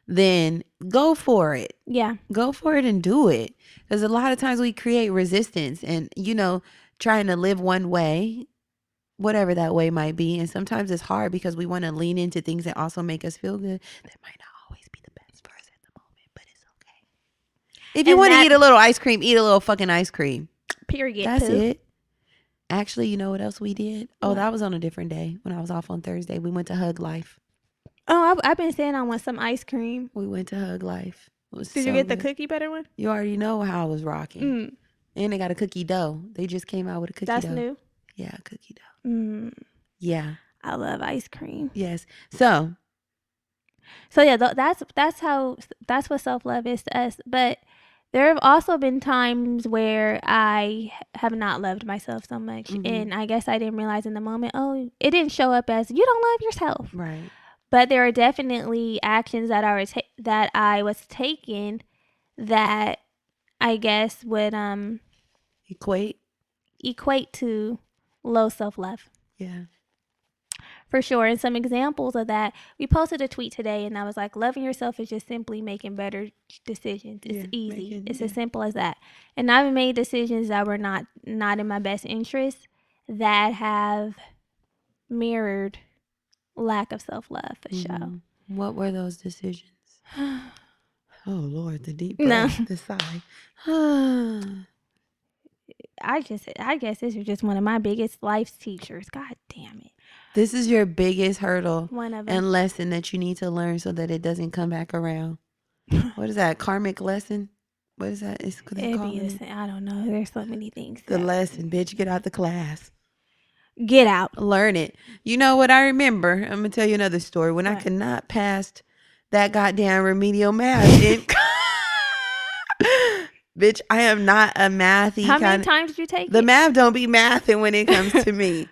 then go for it. Yeah. Go for it and do it. Because a lot of times we create resistance and, trying to live one way, whatever that way might be. And sometimes it's hard because we want to lean into things that also make us feel good. That might not always be the best for us at the moment, but it's okay. If you want to eat a little ice cream, eat a little fucking ice cream. Period. That's it. Actually, you know what else we did? Oh, that was on a different day when I was off on Thursday. We went to Hug Life. Oh, I've been saying I want some ice cream. We went to Hug Life. Did you get the cookie butter one? You already know how I was rocking. And they got a cookie dough. They just came out with a cookie dough. That's new? Yeah, cookie dough. Yeah. I love ice cream. Yes. So yeah, that's what self-love is to us. But there have also been times where I have not loved myself so much. And I guess I didn't realize in the moment, it didn't show up as you don't love yourself. Right. But there are definitely actions that I was taking that I guess would equate to low self-love. Yeah. For sure. And some examples of that, we posted a tweet today and I was like, loving yourself is just simply making better decisions. It's easy. It's as simple as that. And I've made decisions that were not in my best interest that have mirrored lack of self-love for sure. What were those decisions? Oh Lord, the deep breath, the sigh. I guess this is just one of my biggest life teachers. God damn it. This is your biggest hurdle one of them. And lesson that you need to learn so that it doesn't come back around. What is that? Karmic lesson? What is that? I don't know. There's so many things. The lesson, bitch, get out the class. Get out. Learn it. You know what I remember? I'm going to tell you another story. When I could not pass that goddamn remedial math. Bitch, I am not a mathy. How many times did you take the math don't be mathing when it comes to me.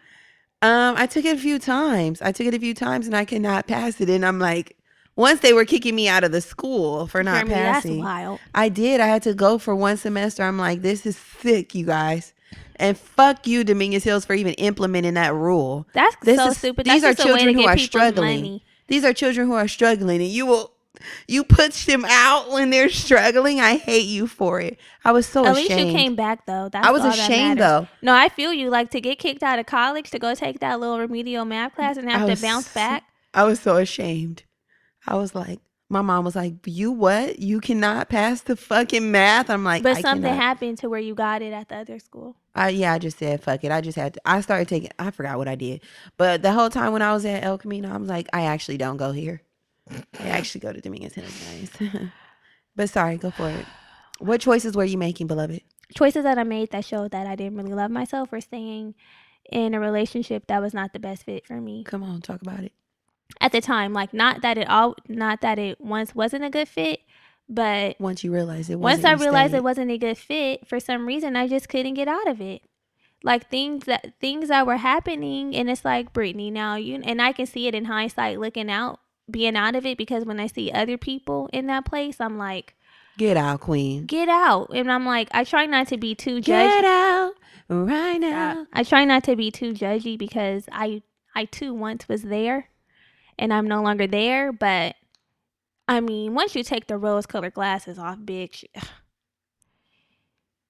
I took it a few times. And I cannot pass it. And I'm like, once they were kicking me out of the school for not passing. That's wild. I did. I had to go for one semester. I'm like, this is sick, you guys. And fuck you, Dominguez Hills, for even implementing that rule. That's stupid. These are children who are struggling. Money. These are children who are struggling. And you push them out when they're struggling. I hate you for it. I was so ashamed. At least you came back though. I was ashamed though. No, I feel you. Like to get kicked out of college to go take that little remedial math class and have to bounce back. I was so ashamed. I was like, my mom was like, you what? You cannot pass the fucking math? I'm like, but something happened to where you got it at the other school. I just said, fuck it. I started taking, I forgot what I did. But the whole time when I was at El Camino, I was like, I actually don't go here. I actually go to Dominguez Hills, guys. But sorry, go for it. What choices were you making, beloved? Choices that I made that showed that I didn't really love myself or staying in a relationship that was not the best fit for me. Come on, talk about it. At the time, like not that it once wasn't a good fit, but once you realized it wasn't. Once I realized it wasn't a good fit, for some reason I just couldn't get out of it. Like things that were happening, and it's like, Brittany, now and I can see it in hindsight, being out of it, because when I see other people in that place, I'm like, get out, queen. Get out. And I'm like, I try not to be too judgy. Get out right now. I try not to be too judgy because I too once was there and I'm no longer there. But I mean, once you take the rose-colored glasses off, bitch,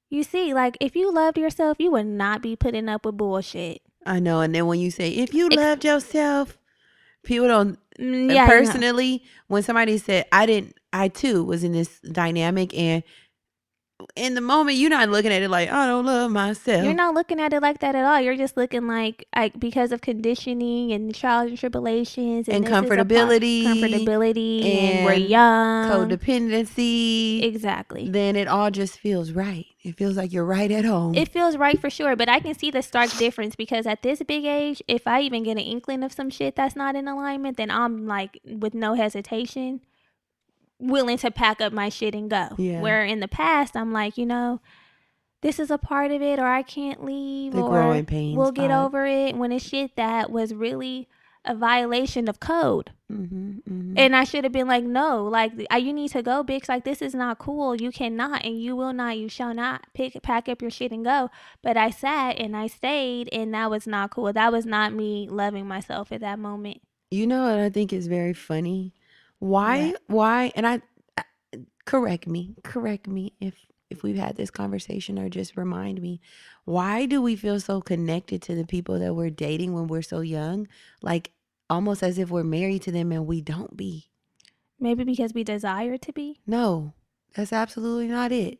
you see, like, if you loved yourself, you would not be putting up with bullshit. I know. And then when you say, if you loved yourself, people don't. Yeah, personally, when somebody said, I too was in this dynamic, and in the moment, you're not looking at it like, I don't love myself. You're not looking at it like that at all. You're just looking like because of conditioning and trials and tribulations and this is comfortability. And we're young. Codependency. Exactly. Then it all just feels right. It feels like you're right at home. It feels right for sure. But I can see the stark difference because at this big age, if I even get an inkling of some shit that's not in alignment, then I'm like, with no hesitation, willing to pack up my shit and go. Yeah. Where in the past, I'm like, this is a part of it, or I can't leave, the or growing pains we'll get vibe. over it, when it's shit that was really a violation of code. Mm-hmm. And I should have been like, no, like, you need to go, bitch. Like, this is not cool. You cannot, and you will not, you shall not pack up your shit and go. But I sat and I stayed, and that was not cool. That was not me loving myself at that moment. You know what I think is very funny? Why, and I correct me if we've had this conversation, or just remind me, why do we feel so connected to the people that we're dating when we're so young? Like almost as if we're married to them and we don't be. Maybe because we desire to be? No, that's absolutely not it.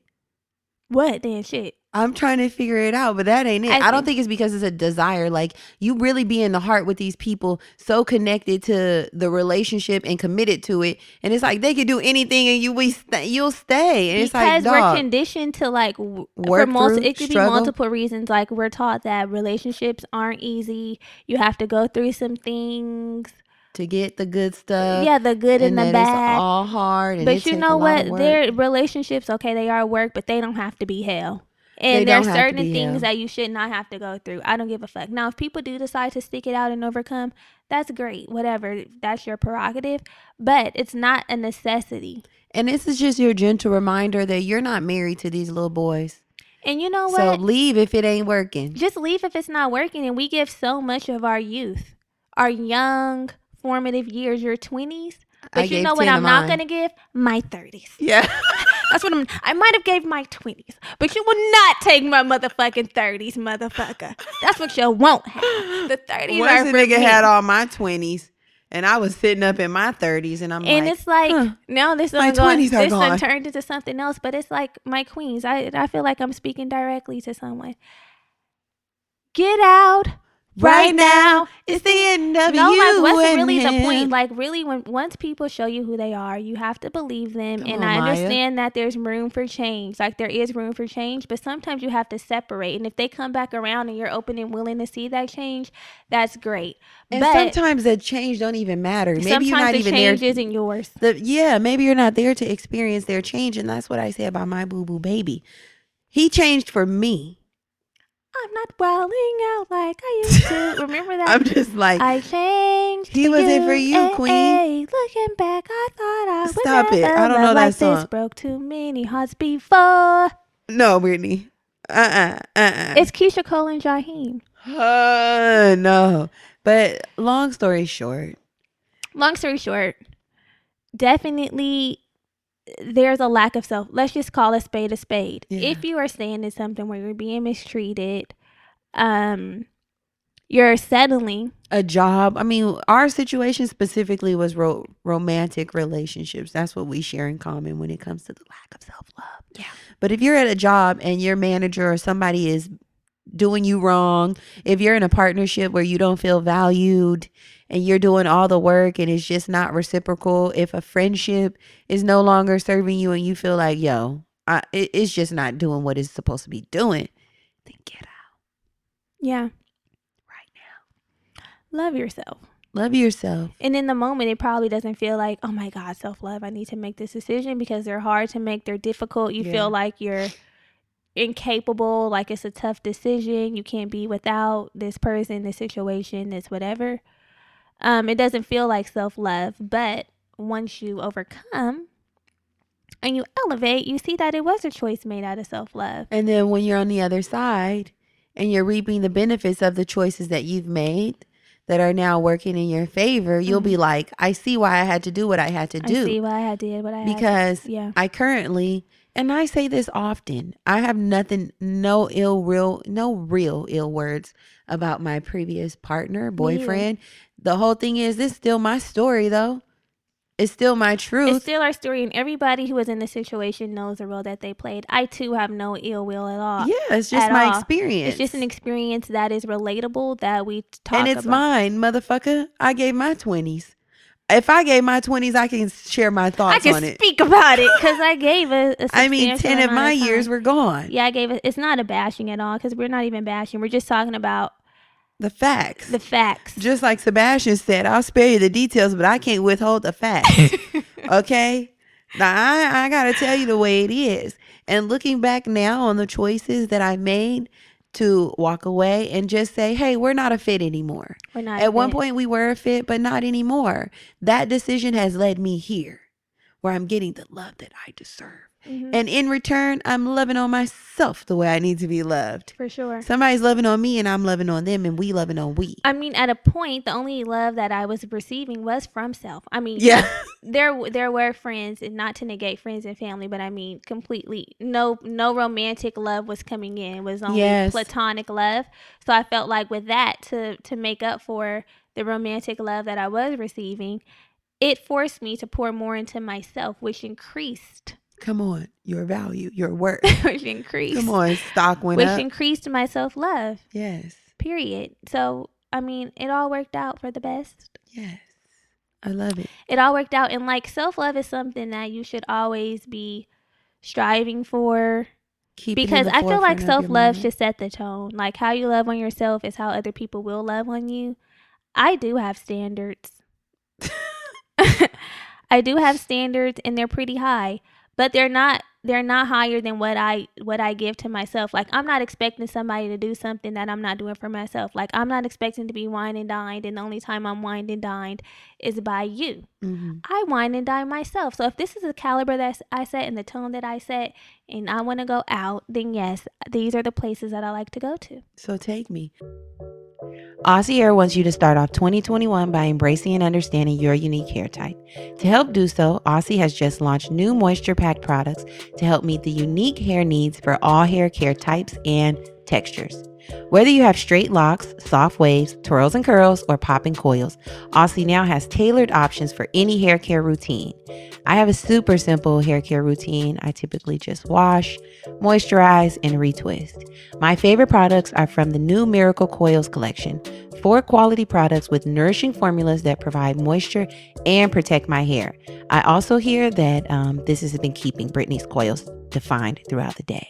What then? Shit. I'm trying to figure it out, but that ain't it. I don't think it's because it's a desire. Like, you really be in the heart with these people, so connected to the relationship and committed to it. And it's like they could do anything and you'll stay. And it's like, because we're conditioned to like work through, it could struggle. be multiple reasons. Like, we're taught that relationships aren't easy. You have to go through some things to get the good stuff. Yeah, the good and the bad. It's all hard. And but you know what? Their relationships, okay, they are work, but they don't have to be hell. And there are certain things that you should not have to go through. I don't give a fuck. Now, if people do decide to stick it out and overcome, that's great. Whatever. That's your prerogative. But it's not a necessity. And this is just your gentle reminder that you're not married to these little boys. And you know what? So leave if it ain't working. Just leave if it's not working. And we give so much of our youth, our young, formative years, your 20s. But you know what I'm not going to give? My 30s. Yeah. That's what I might have gave my 20s. But you will not take my motherfucking 30s, motherfucker. That's what you won't have. The 30s Once are the for nigga me. had all my 20s, and I was sitting up in my 30s, and and it's like, now this my 20s are gone. This turned into something else. But it's like, my queens, I feel like I'm speaking directly to someone. Get out. Right now, it's the end of no, you. like, what's and really him. the point? Like, really, once people show you who they are, you have to believe them. Come and on, I Maya. understand that there's room for change. Like, there is room for change, but sometimes you have to separate. And if they come back around and you're open and willing to see that change, that's great. And but sometimes that change don't even matter. Maybe you're not the even change there. isn't yours. Maybe you're not there to experience their change, and that's what I say about my boo boo baby. He changed for me. I'm not wilding out like I used to. Remember that? I'm just like, I changed. He was it for you, queen. Looking back, I thought I would Stop it. never I don't know love that like song. This broke too many hearts before. No, Brittany. It's Keisha Cole and Jaheim. No. But long story short, definitely there's a lack of self. Let's just call a spade a spade. Yeah. If you are staying in something where you're being mistreated, you're settling. a job. I mean, our situation specifically was romantic relationships. That's what we share in common when it comes to the lack of self-love. Yeah. But if you're at a job and your manager or somebody is doing you wrong, if you're in a partnership where you don't feel valued and you're doing all the work and it's just not reciprocal, if a friendship is no longer serving you and you feel like, it's just not doing what it's supposed to be doing, then get out. Yeah. Right now. Love yourself. Love yourself. And in the moment, it probably doesn't feel like, oh my God, self-love, I need to make this decision, because they're hard to make. They're difficult. You feel like you're incapable, like it's a tough decision. You can't be without this person, this situation, this whatever. It doesn't feel like self-love, but once you overcome and you elevate, you see that it was a choice made out of self-love. And then when you're on the other side and you're reaping the benefits of the choices that you've made that are now working in your favor, you'll be like, I see why I had to do what I had to do. I see why I did what I had because to. Yeah. I currently, and I say this often, I have no real ill words about my previous partner, boyfriend. The whole thing is, this is still my story though. It's still my truth. It's still our story, and everybody who is in the situation knows the role that they played. I too have no ill will at all. Yeah, it's just my experience. It's just an experience that is relatable that we talk about. And it's mine, motherfucker. I gave my 20s. If I gave my 20s, I can share my thoughts on it. I can speak about it because I gave a 10 of my years were gone. Yeah, I gave it. It's not a bashing at all because we're not even bashing. We're just talking about the facts. The facts. Just like Sebastian said, I'll spare you the details, but I can't withhold the facts. Okay? Now, I got to tell you the way it is. And looking back now on the choices that I made to walk away and just say, hey, we're not a fit anymore. We're not At one point, we were a fit, but not anymore. That decision has led me here, where I'm getting the love that I deserve. Mm-hmm. And in return, I'm loving on myself the way I need to be loved. For sure. Somebody's loving on me and I'm loving on them and we loving on we. I mean, at a point, the only love that I was receiving was from self. I mean, yeah, there were friends, and not to negate friends and family, but I mean, completely no romantic love was coming in. It was only platonic love. So I felt like with that, to make up for the romantic love that I was receiving, it forced me to pour more into myself, which increased. Come on, your value, your worth. Which increased. Come on, stock went up. Which increased my self-love. Yes. Period. So, I mean, it all worked out for the best. Yes. I love it. It all worked out. And like self-love is something that you should always be striving for. Because I feel like self-love should set the tone. Like how you love on yourself is how other people will love on you. I do have standards. I do have standards, and they're pretty high. But they're not higher than what I give to myself. Like, I'm not expecting somebody to do something that I'm not doing for myself. Like, I'm not expecting to be wined and dined, and the only time I'm wined and dined is by you. Mm-hmm. I wine and dine myself. So if this is the caliber that I set and the tone that I set, and I want to go out, then yes, these are the places that I like to go to. So take me. Aussie Hair wants you to start off 2021 by embracing and understanding your unique hair type. To help do so, Aussie has just launched new moisture-packed products to help meet the unique hair needs for all hair care types and textures. Whether you have straight locks, soft waves, twirls and curls, or popping coils, Aussie now has tailored options for any hair care routine. I have a super simple hair care routine. I typically just wash, moisturize, and retwist. My favorite products are from the new Miracle Coils collection. 4 quality products with nourishing formulas that provide moisture and protect my hair. I also hear that this has been keeping Brittany's coils defined throughout the day.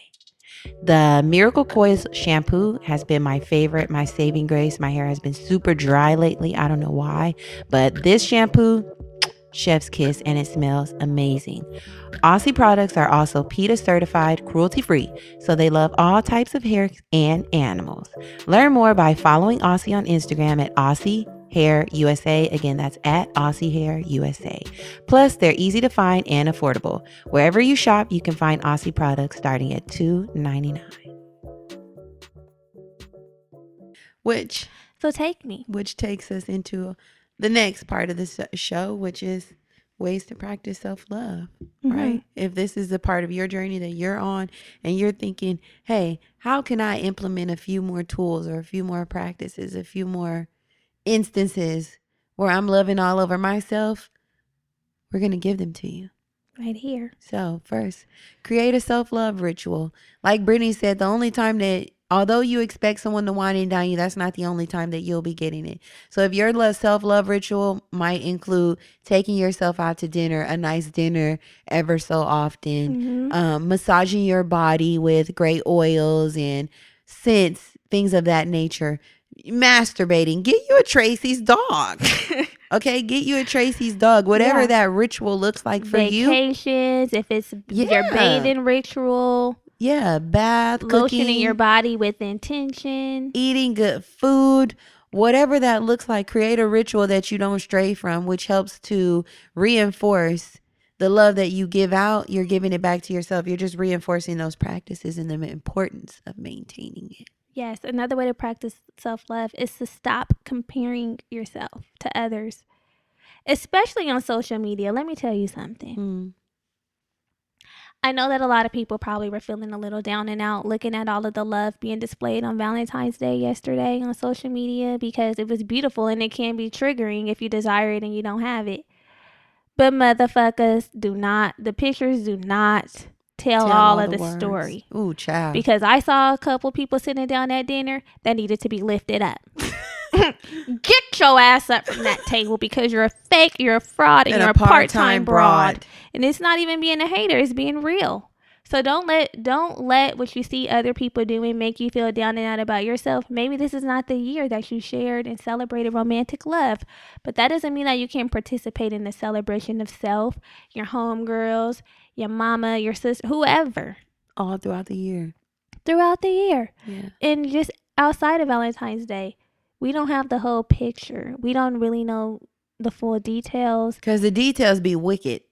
The Miracle Coils shampoo has been my favorite, my saving grace. My hair has been super dry lately. I don't know why, but this shampoo, chef's kiss, and it smells amazing. Aussie products are also PETA certified, cruelty-free, so they love all types of hair and animals. Learn more by following Aussie on Instagram at Aussie Hair USA. Again, that's at Aussie Hair USA. Plus, they're easy to find and affordable. Wherever you shop, you can find Aussie products starting at $2.99. So take me. Which takes us into the next part of the show, which is ways to practice self-love, right? If this is a part of your journey that you're on and you're thinking, hey, how can I implement a few more tools or a few more practices, a few more instances where I'm loving all over myself, we're going to give them to you right here. So first, create a self-love ritual. Like Brittany said, the only time that, although you expect someone to wine and dine you, that's not the only time that you'll be getting it. So if your self-love ritual might include taking yourself out to dinner, a nice dinner ever so often, massaging your body with great oils and scents, things of that nature, masturbating, get you a Tracy's dog. Okay, get you a Tracy's dog, whatever that ritual looks like for you. Vacations, if it's your bathing ritual. Yeah, bath, lotioning cooking, your body with intention, eating good food, whatever that looks like. Create a ritual that you don't stray from, which helps to reinforce the love that you give out. You're giving it back to yourself. You're just reinforcing those practices and the importance of maintaining it. Yes, another way to practice self-love is to stop comparing yourself to others, especially on social media. Let me tell you something. I know that a lot of people probably were feeling a little down and out looking at all of the love being displayed on Valentine's Day yesterday on social media, because it was beautiful and it can be triggering if you desire it and you don't have it. But motherfuckers the pictures do not tell all of the story. Ooh, child. Because I saw a couple people sitting down at dinner that needed to be lifted up. Get your ass up from that table because you're a fake, you're a fraud, and you're a part-time broad. And it's not even being a hater, it's being real. So don't let what you see other people doing make you feel down and out about yourself. Maybe this is not the year that you shared and celebrated romantic love, but that doesn't mean that you can't participate in the celebration of self, your homegirls, your mama, your sister, whoever. All throughout the year. Yeah. And just outside of Valentine's Day, we don't have the whole picture. We don't really know the full details. Because the details be wicked.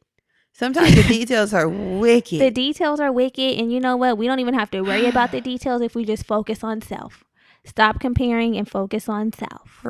Sometimes the details are wicked. The details are wicked. And you know what? We don't even have to worry about the details if we just focus on self. Stop comparing and focus on self.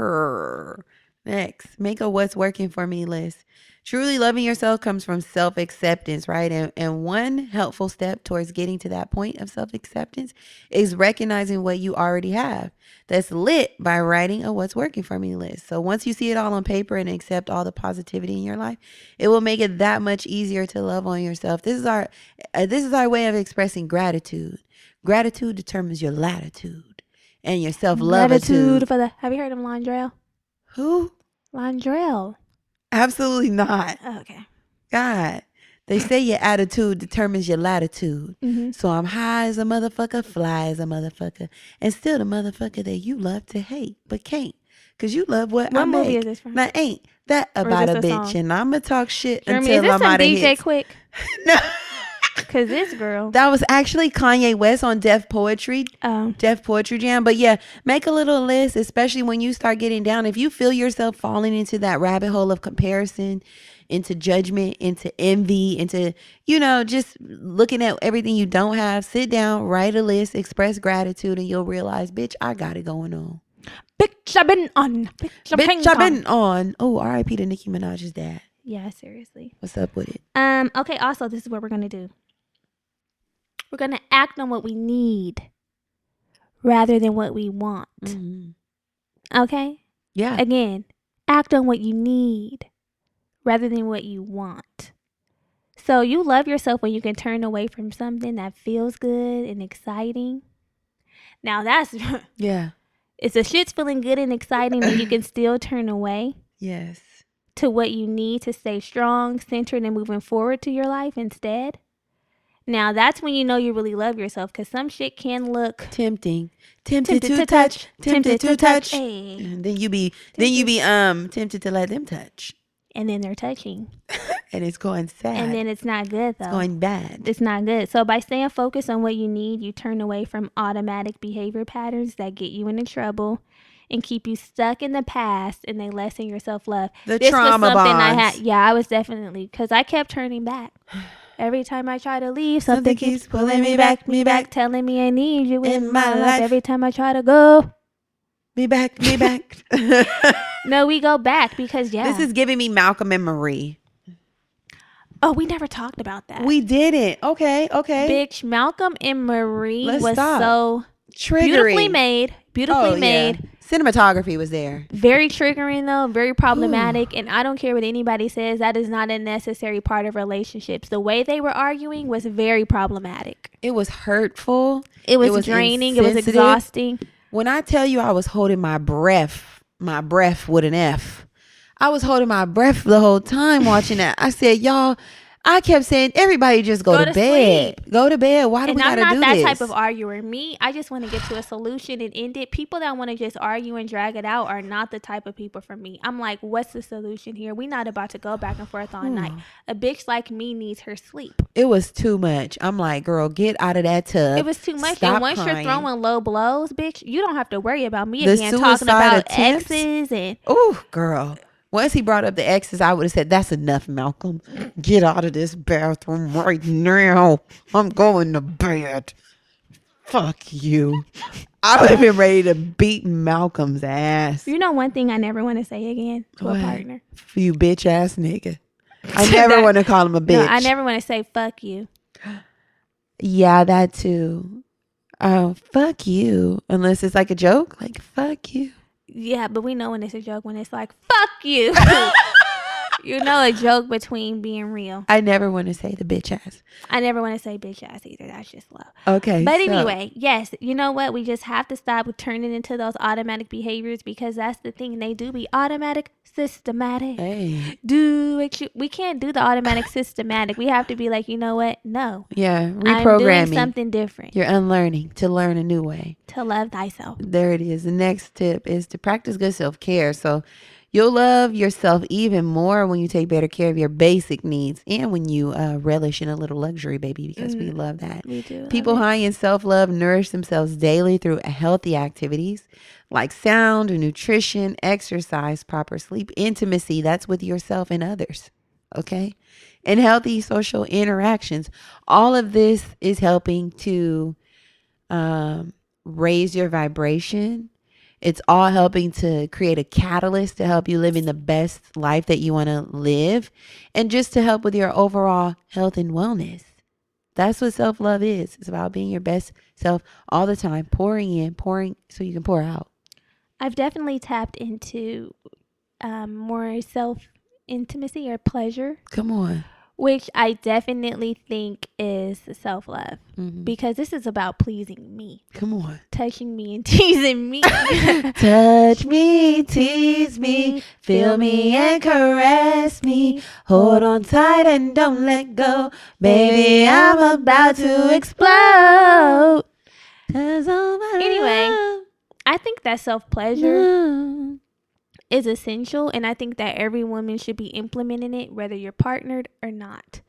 Next, make a what's working for me list. Truly loving yourself comes from self-acceptance, right? And one helpful step towards getting to that point of self-acceptance is recognizing what you already have. That's lit by writing a what's working for me list. So once you see it all on paper and accept all the positivity in your life, it will make it that much easier to love on yourself. This is our way of expressing gratitude. Gratitude determines your latitude and your self-love-itude. Have you heard of Londrell? Who? Londrell. Absolutely not. Oh, okay. God, they say your attitude determines your latitude. Mm-hmm. So I'm high as a motherfucker, fly as a motherfucker, and still the motherfucker that you love to hate, but can't. Because you love what I make. What movie is this from? Now, ain't that about a bitch? Song? And I'm going to talk shit Jeremy, until I'm out of here. Is this some DJ Quick? No. Because this girl. That was actually Kanye West on Def Poetry. Def Poetry Jam. But yeah, make a little list, especially when you start getting down. If you feel yourself falling into that rabbit hole of comparison, into judgment, into envy, into, just looking at everything you don't have, sit down, write a list, express gratitude, and you'll realize, bitch, I got it going on. Bitch, I've been on. Bitch, I've been on. Oh, R.I.P. to Nicki Minaj's dad. Yeah, seriously. What's up with it? Okay, also, this is what we're going to do. We're going to act on what we need rather than what we want. Mm-hmm. Okay? Yeah. Again, act on what you need rather than what you want. So you love yourself when you can turn away from something that feels good and exciting. Now that's... Yeah. It's a shit's feeling good and exciting and you can still turn away. Yes. To what you need to stay strong, centered, and moving forward to your life instead. Now, that's when you know you really love yourself, because some shit can look tempting. Tempted to touch. Tempted to touch. Hey. And then you be tempted to let them touch. And then they're touching. And it's going sad. And then it's not good, though. It's going bad. It's not good. So by staying focused on what you need, you turn away from automatic behavior patterns that get you into trouble and keep you stuck in the past, and they lessen your self-love. This trauma was something bonds. I was definitely, because I kept turning back. Every time I try to leave, something keeps pulling me back, telling me I need you in my life. Every time I try to go, me back. No, we go back because, This is giving me Malcolm and Marie. Oh, we never talked about that. We didn't. Okay. Bitch, Malcolm and Marie was stop. So triggering. Beautifully made. Yeah. Cinematography was there. Very triggering, though. Very problematic. And I don't care what anybody says. That is not a necessary part of relationships. The way they were arguing was very problematic. It was hurtful. It was draining. It was exhausting. When I tell you I was holding my breath with an F. I was holding my breath the whole time watching that. I said, y'all, I kept saying, everybody just go to bed. Sleep. Go to bed. Why do we gotta do this? And I'm not that type of arguer. Me, I just want to get to a solution and end it. People that want to just argue and drag it out are not the type of people for me. I'm like, what's the solution here? We're not about to go back and forth all night. A bitch like me needs her sleep. It was too much. I'm like, girl, get out of that tub. It was too much. Stop and once crying. You're throwing low blows, bitch, you don't have to worry about me again talking about exes and... Ooh, girl. Once he brought up the exes, I would have said, that's enough, Malcolm. Get out of this bathroom right now. I'm going to bed. Fuck you. I would have been ready to beat Malcolm's ass. You know one thing I never want to say again to a partner? You bitch ass nigga. I never want to call him a bitch. No, I never want to say fuck you. Yeah, that too. Oh, fuck you. Unless it's like a joke. Like, fuck you. Yeah, but we know when it's a joke when it's like, fuck you. A joke between being real. I never want to say the bitch ass. I never want to say bitch ass either. That's just love. Okay. But anyway, yes, you know what? We just have to stop turning into those automatic behaviors, because that's the thing. They do be automatic, systematic. Hey. We can't do the automatic, systematic. We have to be like, you know what? No. Yeah. I'm Reprogramming. doing something different. You're unlearning to learn a new way. To love thyself. There it is. The next tip is to practice good self-care. So you'll love yourself even more when you take better care of your basic needs, and when you relish in a little luxury, baby, because we love that. We do. People high in self-love nourish themselves daily through healthy activities like sound, nutrition, exercise, proper sleep, intimacy. That's with yourself and others. Okay. And healthy social interactions. All of this is helping to raise your vibration. It's all helping to create a catalyst to help you live in the best life that you want to live, and just to help with your overall health and wellness. That's what self-love is. It's about being your best self all the time, pouring so you can pour out. I've definitely tapped into more self-intimacy or pleasure. Come on. Which I definitely think is self-love, because this is about pleasing me. Come on. Touching me and teasing me. Touch me, tease me, feel me and caress me. Hold on tight and don't let go. Baby, I'm about to explode. Anyway, I think that self-pleasure is essential, and I think that every woman should be implementing it, whether you're partnered or not.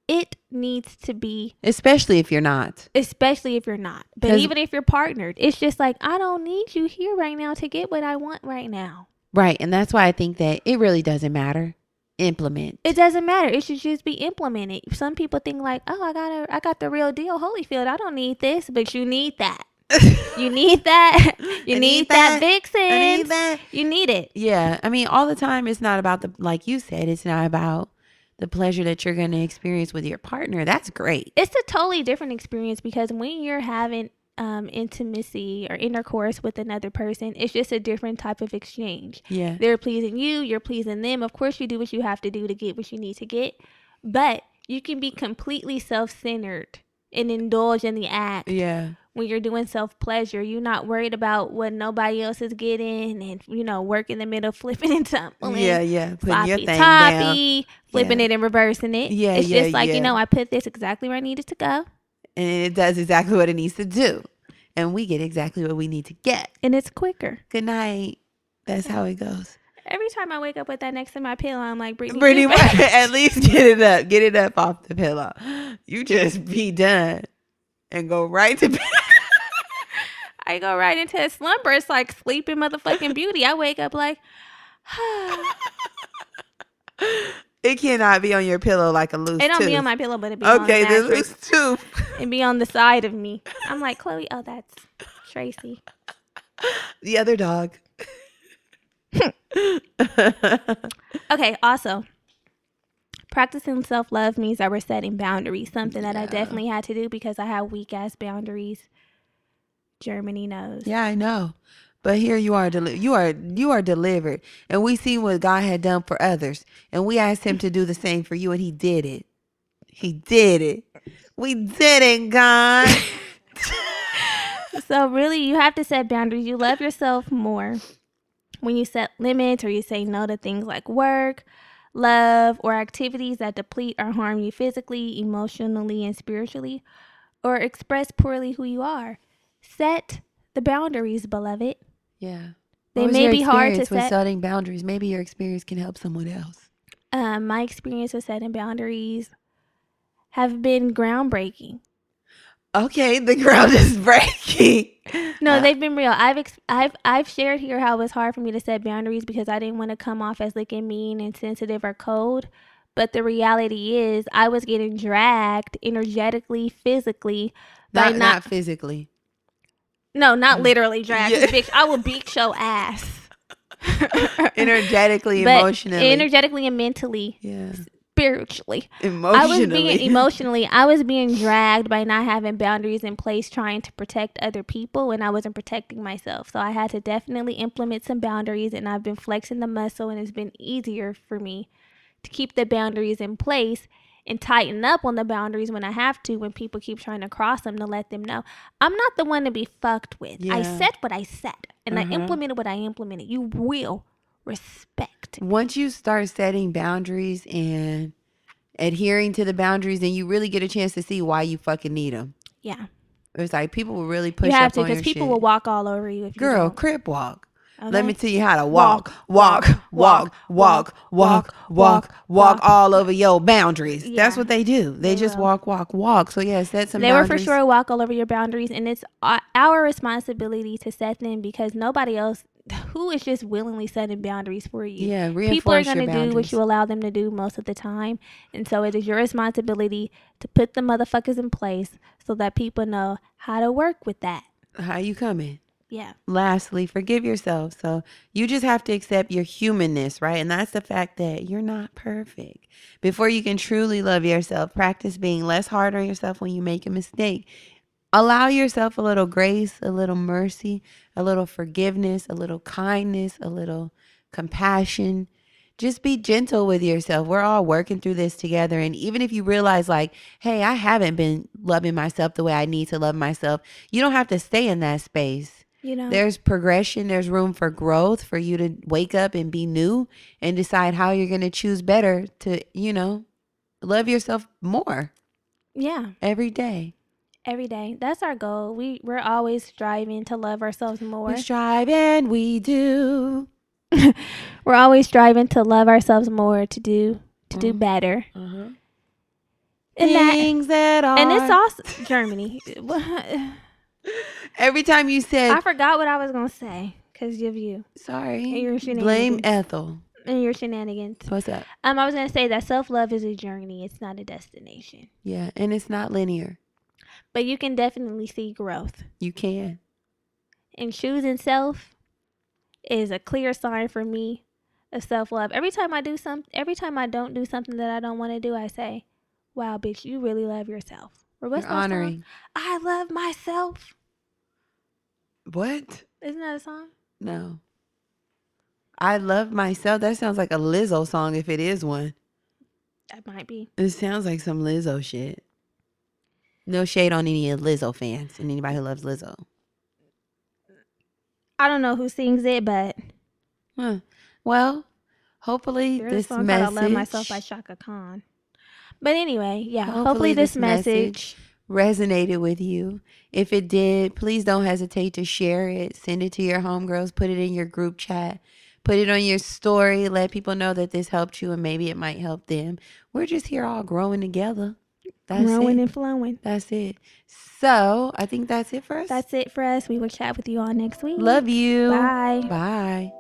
It needs to be, especially if you're not. But even if you're partnered, it's just like, I don't need you here right now to get what I want right now. Right. And that's why I think that it really doesn't matter. Implement. It doesn't matter. It should just be implemented. Some people think like, oh, I got the real deal, Holyfield. I don't need this, but you need that. You need that. You need that Vixen. I need that. You need it. Yeah. I mean, all the time, it's not about like you said, it's not about the pleasure that you're going to experience with your partner. That's great. It's a totally different experience, because when you're having intimacy or intercourse with another person, it's just a different type of exchange. Yeah. They're pleasing you. You're pleasing them. Of course, you do what you have to do to get what you need to get. But you can be completely self-centered and indulge in the act. Yeah. When you're doing self-pleasure, you're not worried about what nobody else is getting, and, work in the middle, flipping and tumbling. Yeah. Putting your thing down. Flipping Yeah. it and reversing it. Yeah, it's just like, yeah. I put this exactly where I needed to go. And it does exactly what it needs to do. And we get exactly what we need to get. And it's quicker. Good night. That's how it goes. Every time I wake up with that next to my pillow, I'm like, Brittany, at least get it up off the pillow. You just be done and go right to bed. I go right into a slumber. It's like Sleeping motherfucking Beauty. I wake up like, It cannot be on your pillow like a loose tooth. It don't be on my pillow, but it be on the Okay, the mattress. loose tooth. It be on the side of me. I'm like, Chloe, oh, that's Tracy. The other dog. Okay, also, practicing self-love means that we're setting boundaries, something that I definitely had to do because I have weak-ass boundaries. Germany knows. Yeah, I know. But here you are, you are delivered. And we see what God had done for others. And we asked him to do the same for you, and he did it. He did it. We did it, God. So really, you have to set boundaries. You love yourself more when you set limits, or you say no to things like work, love, or activities that deplete or harm you physically, emotionally, and spiritually, or express poorly who you are. Set the boundaries, beloved. Yeah. They may be hard to with set. setting boundaries. Maybe your experience can help someone else. My experience with setting boundaries have been groundbreaking. Okay, the ground is breaking. No, they've been real. I've shared here how it was hard for me to set boundaries because I didn't want to come off as looking mean and sensitive or cold. But the reality is, I was getting dragged energetically, physically. Not physically. No, not literally dragged. Yeah. Bitch, I will beat your ass. Energetically, But emotionally. energetically and mentally. Yeah. Spiritually. Emotionally. I was being dragged by not having boundaries in place, trying to protect other people, and I wasn't protecting myself. So I had to definitely implement some boundaries, and I've been flexing the muscle, and it's been easier for me to keep the boundaries in place and tighten up on the boundaries when I have to, when people keep trying to cross them, to let them know I'm not the one to be fucked with. Yeah. I said what I said, and I implemented what I implemented. You will respect it. Once you start setting boundaries and adhering to the boundaries, then you really get a chance to see why you fucking need them. Yeah. It's like people will really push You have up to, on your because people shit. will walk all over you if you Girl, don't. crip walk. Okay? Let me tell you how to walk all over your boundaries. Yeah. That's what they do. They just will. walk. So yeah, set some They boundaries. will for sure walk all over your boundaries, and it's our responsibility to set them, because nobody else who is just willingly setting boundaries for you. Yeah, reinforce people are your going to do what boundaries. you allow them to do most of the time, and so it is your responsibility to put the motherfuckers in place so that people know how to work with that. How you coming? Yeah. Lastly, forgive yourself. So you just have to accept your humanness, right? And that's the fact that you're not perfect. Before you can truly love yourself, practice being less hard on yourself when you make a mistake. Allow yourself a little grace, a little mercy, a little forgiveness, a little kindness, a little compassion. Just be gentle with yourself. We're all working through this together. And even if you realize like, hey, I haven't been loving myself the way I need to love myself, you don't have to stay in that space. You know, There's progression. There's room for growth, for you to wake up and be new and decide how you're going to choose better to, love yourself more. Yeah. Every day. Every day. That's our goal. We're always striving to love ourselves more. We strive and we do. We're always striving to love ourselves more, to do better. Uh-huh. And Things that are. And it's also Germany. Every time you said. I forgot what I was going to say because of you. Sorry. And your shenanigans. Blame Ethel. And your shenanigans. What's up? I was going to say that self-love is a journey. It's not a destination. Yeah, and it's not linear. But you can definitely see growth. You can. And choosing self is a clear sign for me of self-love. Every time I don't do something that I don't want to do, I say, wow, bitch, you really love yourself. Or what's You're honoring. Song? I love myself. What? Isn't that a song? No. I love myself. That sounds like a Lizzo song if it is one. That might be. It sounds like some Lizzo shit. No shade on any Lizzo fans and anybody who loves Lizzo. I don't know who sings it, but well, hopefully there's this a song message. called I Love Myself by Shaka Khan. But anyway, yeah, hopefully this message resonated with you. If it did, please don't hesitate to share it. Send it to your homegirls. Put it in your group chat. Put it on your story. Let people know that this helped you and maybe it might help them. We're just here all growing together. That's growing it. and flowing. That's it. So I think that's it for us. That's it for us. We will chat with you all next week. Love you. Bye. Bye.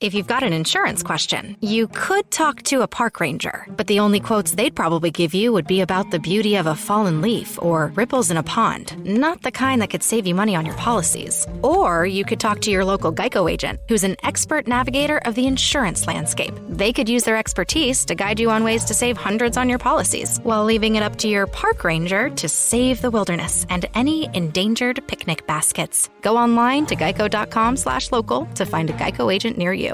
If you've got an insurance question, you could talk to a park ranger, but the only quotes they'd probably give you would be about the beauty of a fallen leaf or ripples in a pond, not the kind that could save you money on your policies. Or you could talk to your local Geico agent, who's an expert navigator of the insurance landscape. They could use their expertise to guide you on ways to save hundreds on your policies, while leaving it up to your park ranger to save the wilderness and any endangered picnic baskets. Go online to geico.com/local to find a Geico agent near you.